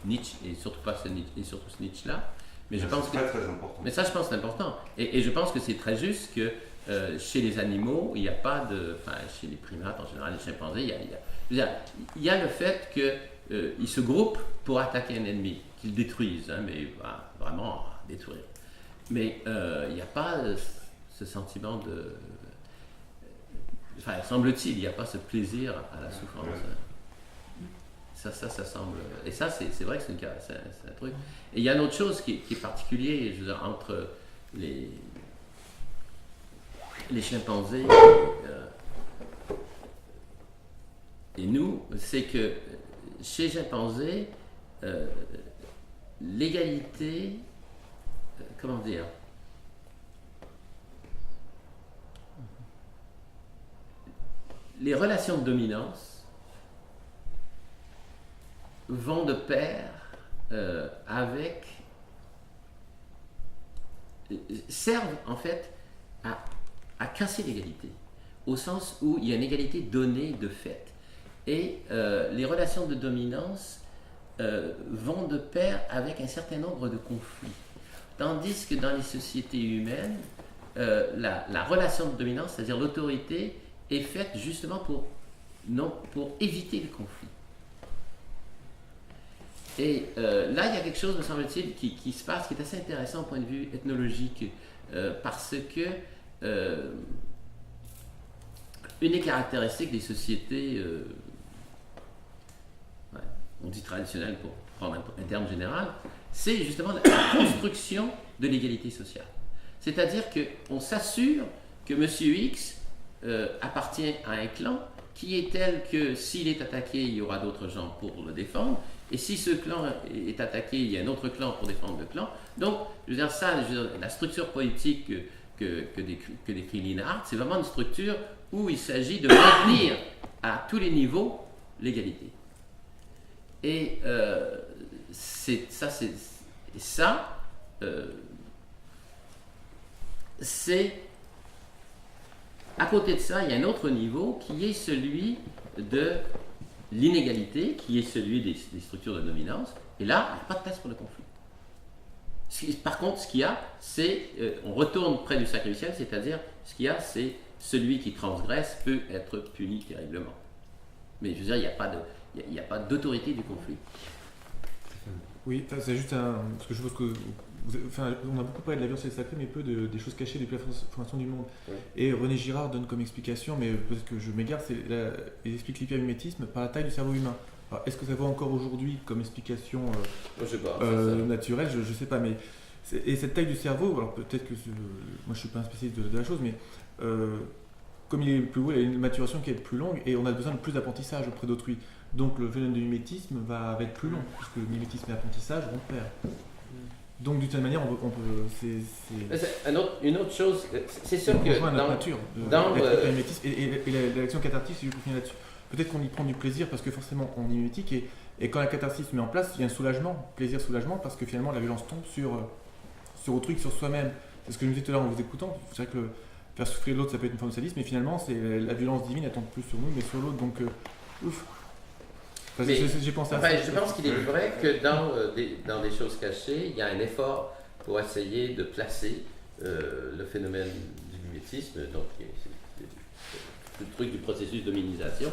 Nietzsche, et surtout pas ce Nietzsche-là. Mais je pense c'est très important. Mais ça, je pense que c'est important. Et je pense que c'est très juste que chez les animaux, il n'y a pas de... Enfin, chez les primates, en général, les chimpanzés, il y a le fait qu'ils se groupent pour attaquer un ennemi, qu'ils détruisent, hein, mais vraiment détruire. Mais il n'y a pas ce sentiment de... Enfin, semble-t-il, il n'y a pas ce plaisir à la souffrance. Ça semble... Et ça, c'est vrai que c'est un truc. Et il y a une autre chose qui est particulier, je veux dire, entre les chimpanzés et nous, c'est que chez les chimpanzés, l'égalité, comment dire, les relations de dominance vont de pair avec, servent en fait à casser l'égalité, au sens où il y a une égalité donnée de fait. Et les relations de dominance vont de pair avec un certain nombre de conflits. Tandis que dans les sociétés humaines, la relation de dominance, c'est-à-dire l'autorité, est faite justement pour éviter le conflit. Et là, il y a quelque chose, me semble-t-il, qui se passe, qui est assez intéressant au point de vue ethnologique, parce que une des caractéristiques des sociétés, on dit traditionnelles pour prendre un terme général, c'est justement la construction de l'égalité sociale. C'est-à-dire qu'on s'assure que Monsieur X appartient à un clan qui est tel que s'il est attaqué, il y aura d'autres gens pour le défendre, et si ce clan est attaqué, il y a un autre clan pour défendre le clan. Donc, je veux dire, la structure politique que décrit Linhart, c'est vraiment une structure où il s'agit de maintenir à tous les niveaux l'égalité. Et c'est à côté de ça, il y a un autre niveau qui est celui de l'inégalité, qui est celui des structures de dominance. Et là, il n'y a pas de place pour le conflit. Par contre, ce qu'il y a, c'est, on retourne près du sacrificiel, c'est-à-dire, ce qu'il y a, c'est celui qui transgresse peut être puni terriblement. Mais je veux dire, il n'y a pas d'autorité du conflit. Oui, c'est juste parce que je pense que on a beaucoup parlé de la violence sacrée, mais peu des choses cachées depuis la fondation du monde. Oui. Et René Girard donne comme explication, mais peut-être que je m'égare, il explique l'hypermimétisme par la taille du cerveau humain. Alors, est-ce que ça vaut encore aujourd'hui comme explication Je sais pas. naturelle, je ne sais pas, mais et cette taille du cerveau, alors peut-être que moi je suis pas un spécialiste de la chose, mais comme il est plus haut, il y a une maturation qui est plus longue et on a besoin de plus d'apprentissage auprès d'autrui. Donc le phénomène de mimétisme va être plus long, puisque le mimétisme et l'apprentissage vont de pair. Donc d'une certaine manière, on peut Une autre chose, c'est sûr on que rejoint notre dans, nature dans mimétisme et l'action cathartique, si je peux finir là-dessus. Peut-être qu'on y prend du plaisir parce que forcément on est mimétique et quand la catharsis se met en place, il y a un soulagement, plaisir-soulagement, parce que finalement la violence tombe sur autrui que sur soi-même. C'est ce que je me disais tout à l'heure en vous écoutant. C'est vrai que faire souffrir l'autre, ça peut être une forme de sadisme, mais finalement, c'est la violence divine, elle tombe plus sur nous, mais sur l'autre. Donc, ouf. Enfin, Mais, j'ai pensé à ça. je pense qu'il est vrai que dans des choses cachées, il y a un effort pour essayer de placer le phénomène du mimétisme, donc c'est le truc du processus d'hominisation,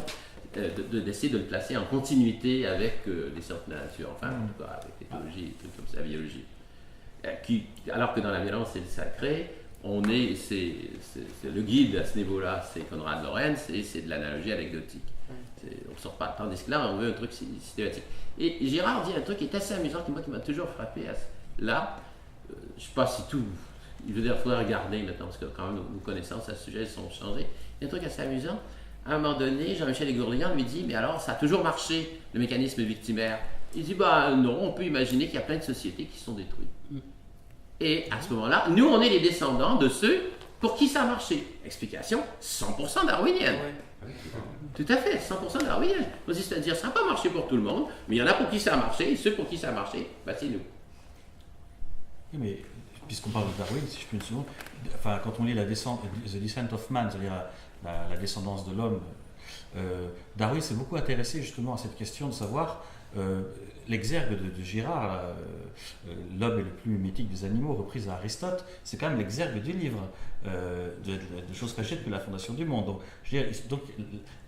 d'essayer de le placer en continuité avec les sciences de la nature, enfin, en tout cas avec l'éthologie, des trucs comme ça, la biologie. Alors que dans la violence et le sacré, c'est le guide à ce niveau-là, c'est Konrad Lorenz, et c'est de l'analogie anecdotique. On ne sort pas, tandis que là, on veut un truc systématique. Et Girard dit un truc qui est assez amusant, qui m'a toujours frappé. Là, je ne sais pas si tout. Il veut dire qu'il faudrait regarder maintenant, parce que quand même nos connaissances à ce sujet sont changées. Il y a un truc assez amusant. À un moment donné, Jean-Michel Gourlian lui dit: mais alors, ça a toujours marché, le mécanisme victimaire. Il dit: bah non, on peut imaginer qu'il y a plein de sociétés qui sont détruites. Et à ce moment-là, nous, on est les descendants de ceux pour qui ça a marché. Explication 100% darwinienne. Tout à fait, 100% darwinienne. C'est-à-dire, ça n'a pas marché pour tout le monde, mais il y en a pour qui ça a marché, et ceux pour qui ça a marché, bah, c'est nous. Oui, mais puisqu'on parle de Darwin, si je peux une seconde, enfin, quand on lit The Descent of Man, c'est-à-dire la descendance de l'homme, Darwin s'est beaucoup intéressé justement à cette question de savoir l'exergue de Girard, l'homme est le plus mimétique des animaux, reprise à Aristote, c'est quand même l'exergue du livre de choses cachées depuis la fondation du monde. Donc, eh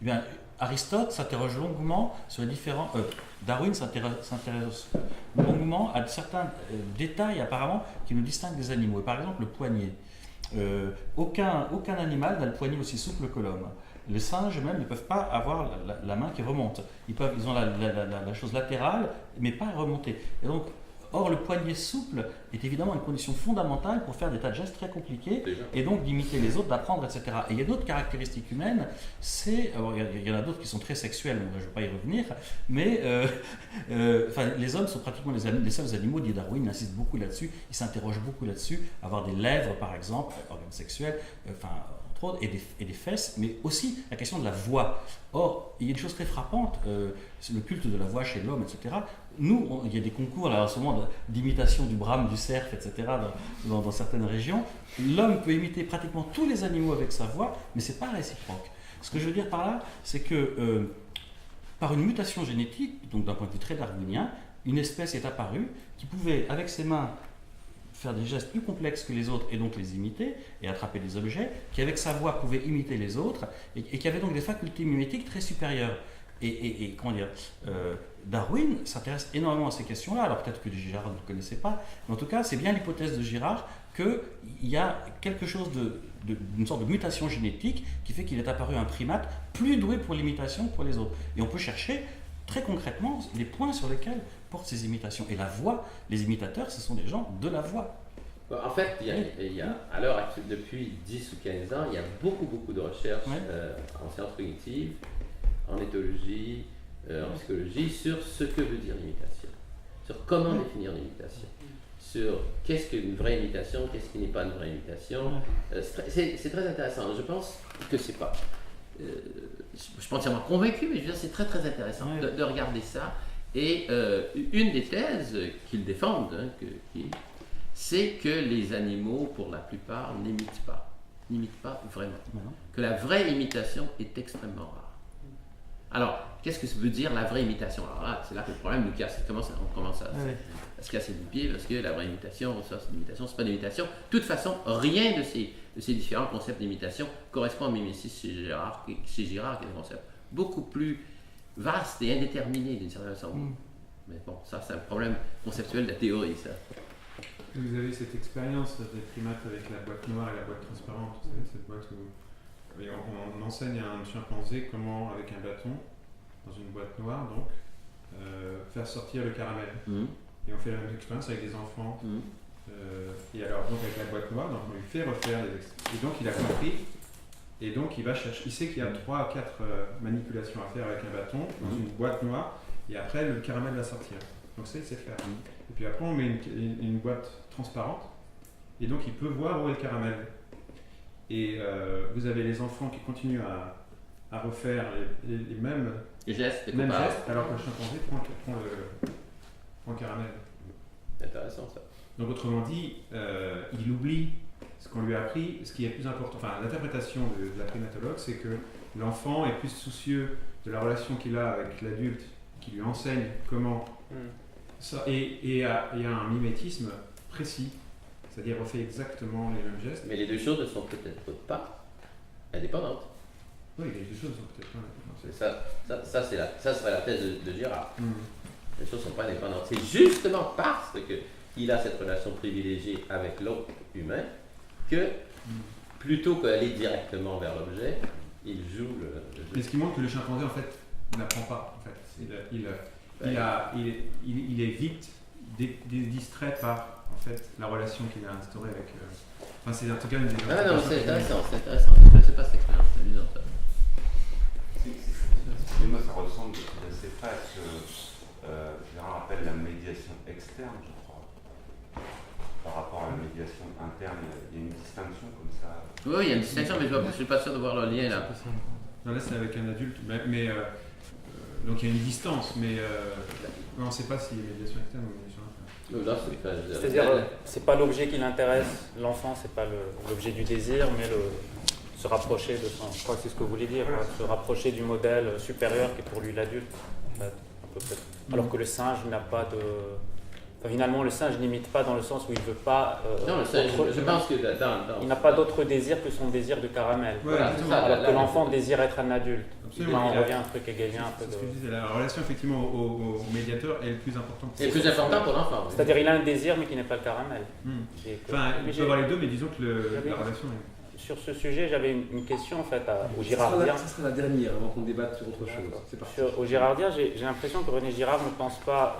bien, Aristote s'interroge longuement sur les différents. Darwin s'intéresse longuement à certains détails apparemment qui nous distinguent des animaux. Et par exemple, le poignet. Aucun animal n'a le poignet aussi souple que l'homme. Les singes même ne peuvent pas avoir la main qui remonte. Ils ont la chose latérale, mais pas remontée. Et donc, or, le poignet souple est évidemment une condition fondamentale pour faire des tas de gestes très compliqués, et donc d'imiter les autres, d'apprendre, etc. Et il y a d'autres caractéristiques humaines, il y en a d'autres qui sont très sexuelles, je ne vais pas y revenir, mais les hommes sont pratiquement les seuls animaux, dit Darwin, il insiste beaucoup là-dessus, il s'interroge beaucoup là-dessus, avoir des lèvres par exemple, organes sexuels, et des fesses, mais aussi la question de la voix. Or, il y a une chose très frappante, c'est le culte de la voix chez l'homme, etc. Nous, il y a des concours là, en ce moment d'imitation du brame, du cerf, etc. dans certaines régions. L'homme peut imiter pratiquement tous les animaux avec sa voix, mais ce n'est pas réciproque. Ce que je veux dire par là, c'est que par une mutation génétique, donc d'un point de vue très darwinien, une espèce est apparue qui pouvait, avec ses mains, faire des gestes plus complexes que les autres et donc les imiter et attraper des objets, qui avec sa voix pouvait imiter les autres et qui avait donc des facultés mimétiques très supérieures. Et comment dire, Darwin s'intéresse énormément à ces questions-là, alors peut-être que Girard ne le connaissait pas, mais en tout cas c'est bien l'hypothèse de Girard qu'il y a quelque chose d'une sorte de mutation génétique qui fait qu'il est apparu un primate plus doué pour l'imitation que pour les autres. Et on peut chercher très concrètement les points sur lesquels portent ces imitations. Et la voix, les imitateurs, ce sont des gens de la voix. En fait, il y a à l'heure actuelle, depuis 10 ou 15 ans, il y a beaucoup de recherches en sciences cognitives, en éthologie, en psychologie, sur ce que veut dire l'imitation, sur comment définir l'imitation, sur qu'est-ce qu'une vraie imitation, qu'est-ce qui n'est pas une vraie imitation. C'est très intéressant. Je pense que c'est pas... je suis pas entièrement convaincu, mais je veux dire, c'est très intéressant de regarder ça. Et une des thèses qu'ils défendent, c'est que les animaux, pour la plupart, n'imitent pas vraiment. Que la vraie imitation est extrêmement rare. Alors, qu'est-ce que ça veut dire la vraie imitation? Alors là, c'est là que le problème nous casse. On commence à se casser du pied parce que la vraie imitation, ça c'est une imitation, c'est pas une imitation. De toute façon, rien de ces différents concepts d'imitation correspond à mimésis chez Girard, qui est un concept beaucoup plus vaste et indéterminé d'une certaine façon. Mais bon, ça c'est un problème conceptuel de la théorie, ça. Vous avez cette expérience des primates avec la boîte noire et la boîte transparente, vous savez, cette boîte où on enseigne à un chimpanzé comment, avec un bâton, dans une boîte noire donc, faire sortir le caramel. Mhm. Et on fait la même expérience avec des enfants. Mhm. Et alors, donc avec la boîte noire, donc on lui fait refaire les extraits. Et donc il a compris. Et donc il va chercher. Il sait qu'il y a 3 à 4 manipulations à faire avec un bâton dans une boîte noire. Et après, le caramel va sortir. Donc ça, il sait faire. Et puis après, on met une boîte transparente. Et donc il peut voir où est le caramel. Et vous avez les enfants qui continuent à refaire les mêmes gestes, alors que le chimpanzé prend le caramel. C'est intéressant ça. Donc autrement dit, il oublie ce qu'on lui a appris, ce qui est plus important. Enfin, l'interprétation de la primatologue, c'est que l'enfant est plus soucieux de la relation qu'il a avec l'adulte, qui lui enseigne comment. Ça, et a un mimétisme précis, c'est-à-dire refait exactement les mêmes gestes. Mais les deux choses ne sont peut-être pas indépendantes. Oui, les deux choses ne sont peut-être pas indépendantes. Ça serait la thèse de Girard. Les choses ne sont pas indépendantes. C'est justement parce qu'il a cette relation privilégiée avec l'autre humain que, plutôt qu'aller directement vers l'objet, il joue le jeu. Mais ce qui montre que le chimpanzé, en fait, n'apprend pas. En fait. Il est vite distrait par en fait, la relation qu'il a instaurée avec. Enfin, c'est en tout cas une des. Ah non, c'est intéressant. Je ne connaissais pas cette expérience, c'est amusant ça. Moi, ça ressemble assez près à ce que Gérard appelle la médiation externe, je crois. Par rapport à la médiation interne, il y a une distinction comme ça. Oui, il y a une distinction, mais je ne suis pas sûr de voir le lien là. Non, là, c'est avec un adulte, mais donc il y a une distance, mais on ne sait pas s'il y a médiation externe ou médiation interne. C'est-à-dire, c'est pas l'objet qui l'intéresse, l'enfant, c'est pas l'objet du désir, mais se rapprocher de son. Je crois que c'est ce que vous voulez dire, se rapprocher du modèle supérieur qui est pour lui l'adulte. En fait, à peu près. Alors que le singe n'a pas de. Enfin, finalement, le singe n'imite pas dans le sens où il ne veut pas. Non, le singe, je pense que il n'a pas d'autre désir que son désir de caramel. Voilà, alors que l'enfant désire être un adulte. Absolument. Là, on revient à un truc égalien un peu de. Ce que je disais, la relation effectivement au médiateur est le plus important. C'est le plus important pour l'enfant. Oui. C'est-à-dire, il a un désir, mais qui n'est pas le caramel. Enfin, il peut avoir les deux, mais disons que la relation est. Sur ce sujet, j'avais une question en fait au Girardien. Ça sera la dernière avant qu'on débatte sur autre chose. Au Girardien, j'ai l'impression que René Girard ne pense pas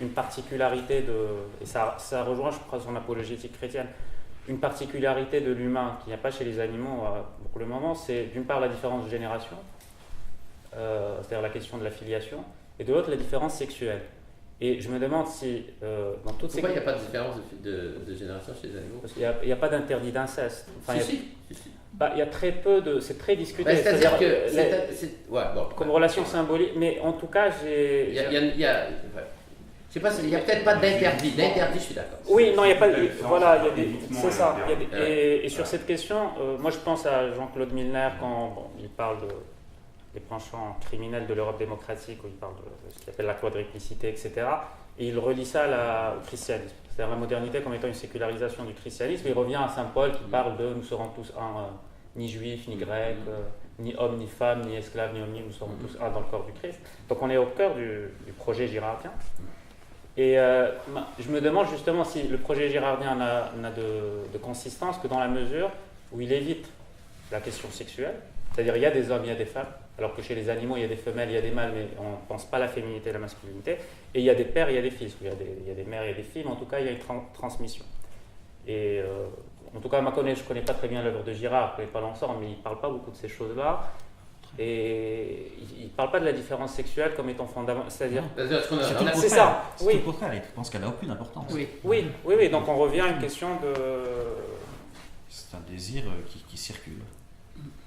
une particularité de. Et ça rejoint, je crois, son apologétique chrétienne. Une particularité de l'humain qu'il n'y a pas chez les animaux pour le moment, c'est d'une part la différence de génération, c'est-à-dire la question de la filiation, et de l'autre la différence sexuelle. Et je me demande si dans toutes Pourquoi il n'y a pas de différence de génération chez les animaux? Parce qu'il n'y a pas d'interdit d'inceste. Enfin, si. Il y a très peu de. C'est très discuté. Ouais, c'est-à-dire que. Comme relation symbolique, mais en tout cas, j'ai. Je sais pas, il n'y a peut-être pas d'interdit. D'interdit, je suis d'accord. Oui, non, il n'y a pas de. Voilà, c'est ça. Et sur cette question, moi je pense à Jean-Claude Milner quand il parle des penchants criminels de l'Europe démocratique, où il parle de ce qu'il appelle la quadriplicité, etc. Et il relie ça au christianisme. C'est-à-dire la modernité comme étant une sécularisation du christianisme. Il revient à saint Paul qui parle de nous serons tous un, ni juifs, ni grecs, ni hommes, ni femmes, ni esclaves, ni hommes, nous serons tous un dans le corps du Christ. Donc on est au cœur du projet girardien. Et je me demande justement si le projet girardien n'a de consistance que dans la mesure où il évite la question sexuelle. C'est-à-dire il y a des hommes, il y a des femmes, alors que chez les animaux il y a des femelles, il y a des mâles, mais on ne pense pas à la féminité et la masculinité. Et il y a des pères, il y a des fils, il y a des mères, il y a des filles, mais en tout cas il y a une transmission. Et en tout cas, je ne connais pas très bien l'œuvre de Girard, je ne connais pas l'ensemble, mais il ne parle pas beaucoup de ces choses-là. Et il ne parle pas de la différence sexuelle comme étant fondamentale. C'est-à-dire. C'est ça. Oui. Au contraire, il pense qu'elle n'a aucune importance. Oui. Donc on revient à une question de. C'est un désir qui circule.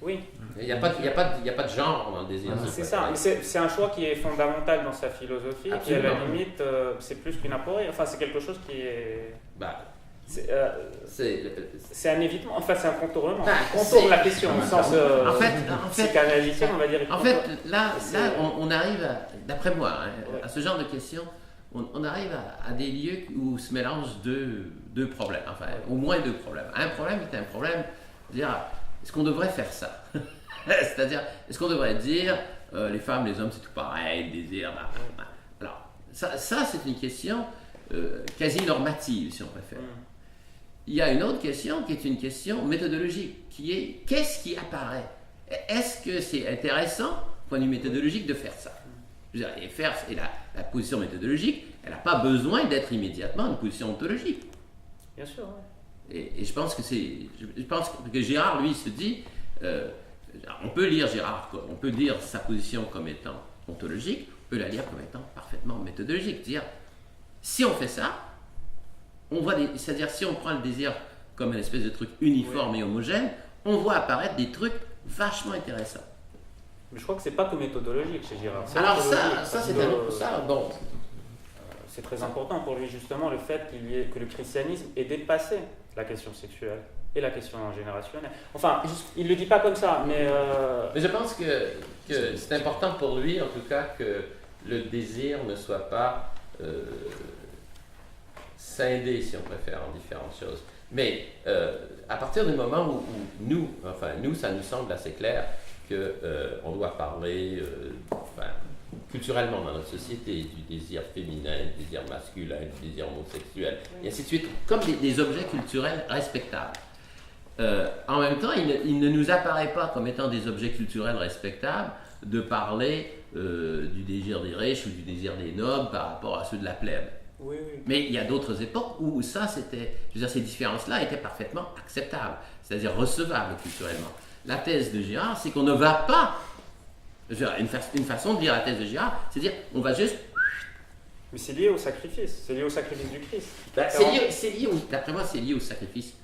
Oui. Il n'y a pas de genre dans le désir. C'est ça. C'est un choix qui est fondamental dans sa philosophie, qui à la limite, c'est plus qu'une aporie. Enfin, c'est quelque chose qui est. C'est un évitement, enfin c'est un contournement. On contourne la question au sens psychanalytique, on va dire. En fait, là on arrive, d'après moi, à ce genre de questions, on arrive à des lieux où se mélangent deux problèmes, enfin au moins deux problèmes. Un problème est un problème, c'est-à-dire, est-ce qu'on devrait faire ça? C'est-à-dire, est-ce qu'on devrait dire, les femmes, les hommes, c'est tout pareil, le désir, alors, ça c'est une question quasi normative, si on préfère. Il y a une autre question qui est une question méthodologique, qui est qu'est-ce qui apparaît? Est-ce que c'est intéressant, point de vue méthodologique, de faire ça? Je veux dire, la position méthodologique, elle n'a pas besoin d'être immédiatement une position ontologique. Bien sûr, ouais. Et je pense que Girard, lui, se dit, on peut lire Girard, on peut lire sa position comme étant ontologique, on peut la lire comme étant parfaitement méthodologique. Dire, si on fait ça, on voit c'est-à-dire si on prend le désir comme une espèce de truc uniforme et homogène, on voit apparaître des trucs vachement intéressants. Mais je crois que c'est pas que méthodologique chez Girard. Alors ça c'est un autre... bon. C'est très important pour lui justement le fait que le christianisme ait dépassé la question sexuelle et la question générationnelle. Enfin, il ne le dit pas comme ça, mais je pense que c'est important pour lui, en tout cas, que le désir ne soit pas scindé, si on préfère, en différentes choses. Mais à partir du moment où nous, ça nous semble assez clair qu'on doit parler culturellement dans notre société du désir féminin, du désir masculin, du désir homosexuel, et ainsi de suite, comme des objets culturels respectables. En même temps, il ne nous apparaît pas comme étant des objets culturels respectables de parler du désir des riches ou du désir des nobles par rapport à ceux de la plèbe. Oui, oui. Mais il y a d'autres époques où ça, ces différences-là étaient parfaitement acceptables, c'est-à-dire recevables culturellement. La thèse de Girard, c'est qu'on ne va pas... Une façon de dire la thèse de Girard, c'est dire on va juste... Mais c'est lié au sacrifice, c'est lié au sacrifice du Christ. D'après moi, c'est lié au sacrifice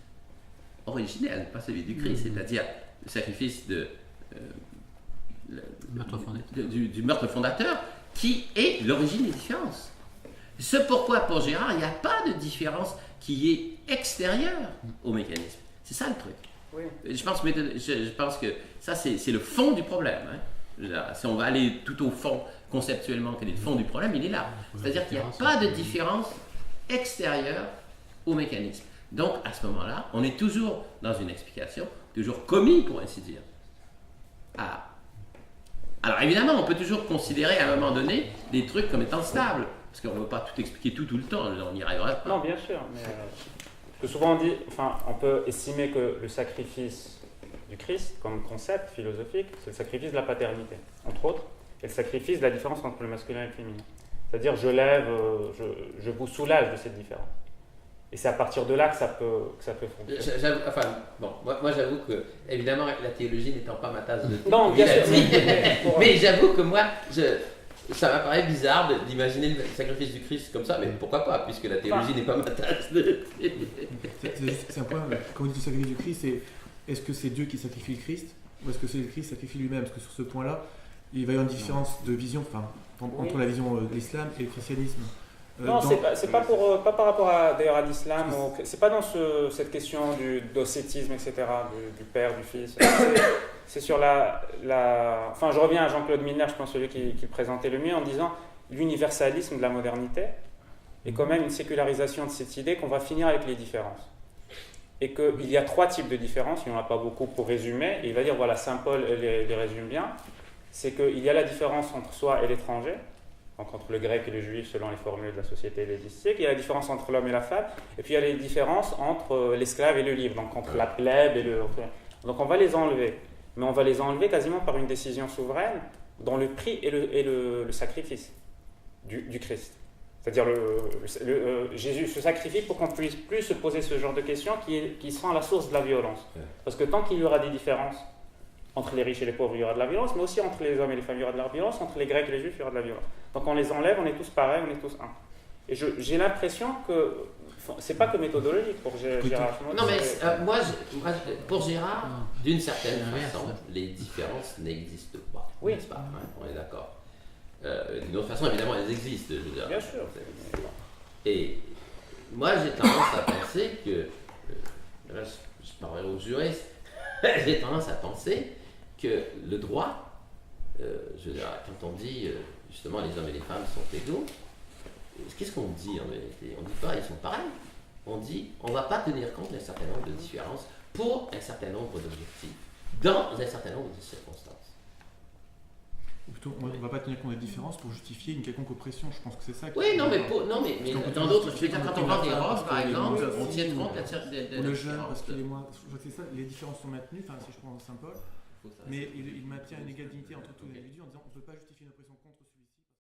originel, pas celui du Christ, c'est-à-dire le sacrifice du meurtre fondateur, qui est l'origine des différences. Ce pourquoi, pour Girard, il n'y a pas de différence qui est extérieure au mécanisme. C'est ça le truc. Oui. Je pense que ça, c'est le fond du problème. Si on va aller tout au fond, conceptuellement, quel est le fond du problème, il est là. C'est-à-dire qu'il n'y a pas de différence extérieure au mécanisme. Donc, à ce moment-là, on est toujours dans une explication, toujours commis, pour ainsi dire. Alors, évidemment, on peut toujours considérer à un moment donné des trucs comme étant stables, parce qu'on ne va pas tout expliquer tout le temps, on n'y arriverait pas. Non, bien sûr, mais parce que souvent on peut estimer que le sacrifice du Christ, comme concept philosophique, c'est le sacrifice de la paternité, entre autres, et le sacrifice de la différence entre le masculin et le féminin. C'est-à-dire, je vous soulage de cette différence. Et c'est à partir de là que ça peut fonctionner. Moi j'avoue que, évidemment, la théologie n'étant pas ma tasse de thé, non, bien sûr, mais j'avoue que moi, ça m'apparaît bizarre d'imaginer le sacrifice du Christ comme ça, mais pourquoi pas, puisque la théologie n'est pas ma tasse de thé. C'est un point, quand on dit le sacrifice du Christ, est-ce que c'est Dieu qui sacrifie le Christ, ou est-ce que c'est le Christ qui sacrifie lui-même? Parce que sur ce point-là, il va y avoir une différence de vision entre la vision de l'islam et le christianisme. Non, c'est pas par rapport d'ailleurs à l'islam, c'est pas dans cette question d'océtisme, etc., du Père, du Fils. C'est sur enfin, je reviens à Jean-Claude Milner, je pense celui qui le présentait le mieux, en disant l'universalisme de la modernité est quand même une sécularisation de cette idée qu'on va finir avec les différences. Et qu'il y a 3 types de différences, il n'y en a pas beaucoup pour résumer, et il va dire, voilà, Saint Paul les résume bien, c'est qu'il y a la différence entre soi et l'étranger, donc entre le grec et le juif selon les formules de la société hellénistique, il y a la différence entre l'homme et la femme, et puis il y a les différences entre l'esclave et le libre, donc entre la plèbe et le... Donc on va les enlever, mais on va les enlever quasiment par une décision souveraine dont le prix est le sacrifice du Christ. C'est-à-dire Jésus se sacrifie pour qu'on ne puisse plus se poser ce genre de questions qui sont à la source de la violence. Parce que tant qu'il y aura des différences entre les riches et les pauvres, il y aura de la violence, mais aussi entre les hommes et les femmes, il y aura de la violence, entre les Grecs et les Juifs, il y aura de la violence. Donc on les enlève, on est tous pareils, on est tous un. Et j'ai l'impression que c'est pas que méthodologique pour Girard. Non, mais pour Girard, d'une certaine façon, les différences n'existent pas. Oui. N'est-ce pas, on est d'accord. D'une autre façon, évidemment, elles existent. Je veux dire. Bien sûr. Et moi, j'ai tendance à penser que, je parlerai aux juristes, j'ai tendance à penser que le droit, je veux dire, quand on dit justement les hommes et les femmes sont égaux, qu'est-ce qu'on dit en vérité? On ne dit pas ils sont pareils. On dit on ne va pas tenir compte d'un certain nombre de différences pour un certain nombre d'objectifs, dans un certain nombre de circonstances. Ou plutôt, on ne va pas tenir compte des différences pour justifier une quelconque oppression. Je pense que c'est ça. Oui, non, mais dans d'autres, je veux dire, quand on vend des robes, par exemple, on tient compte de le jeune, parce qu'il est moins. Je crois que c'est ça, les différences sont maintenues, enfin, si je prends Saint Paul, mais il maintient une égale dignité entre tous les individus en disant qu'on ne peut pas justifier une oppression contre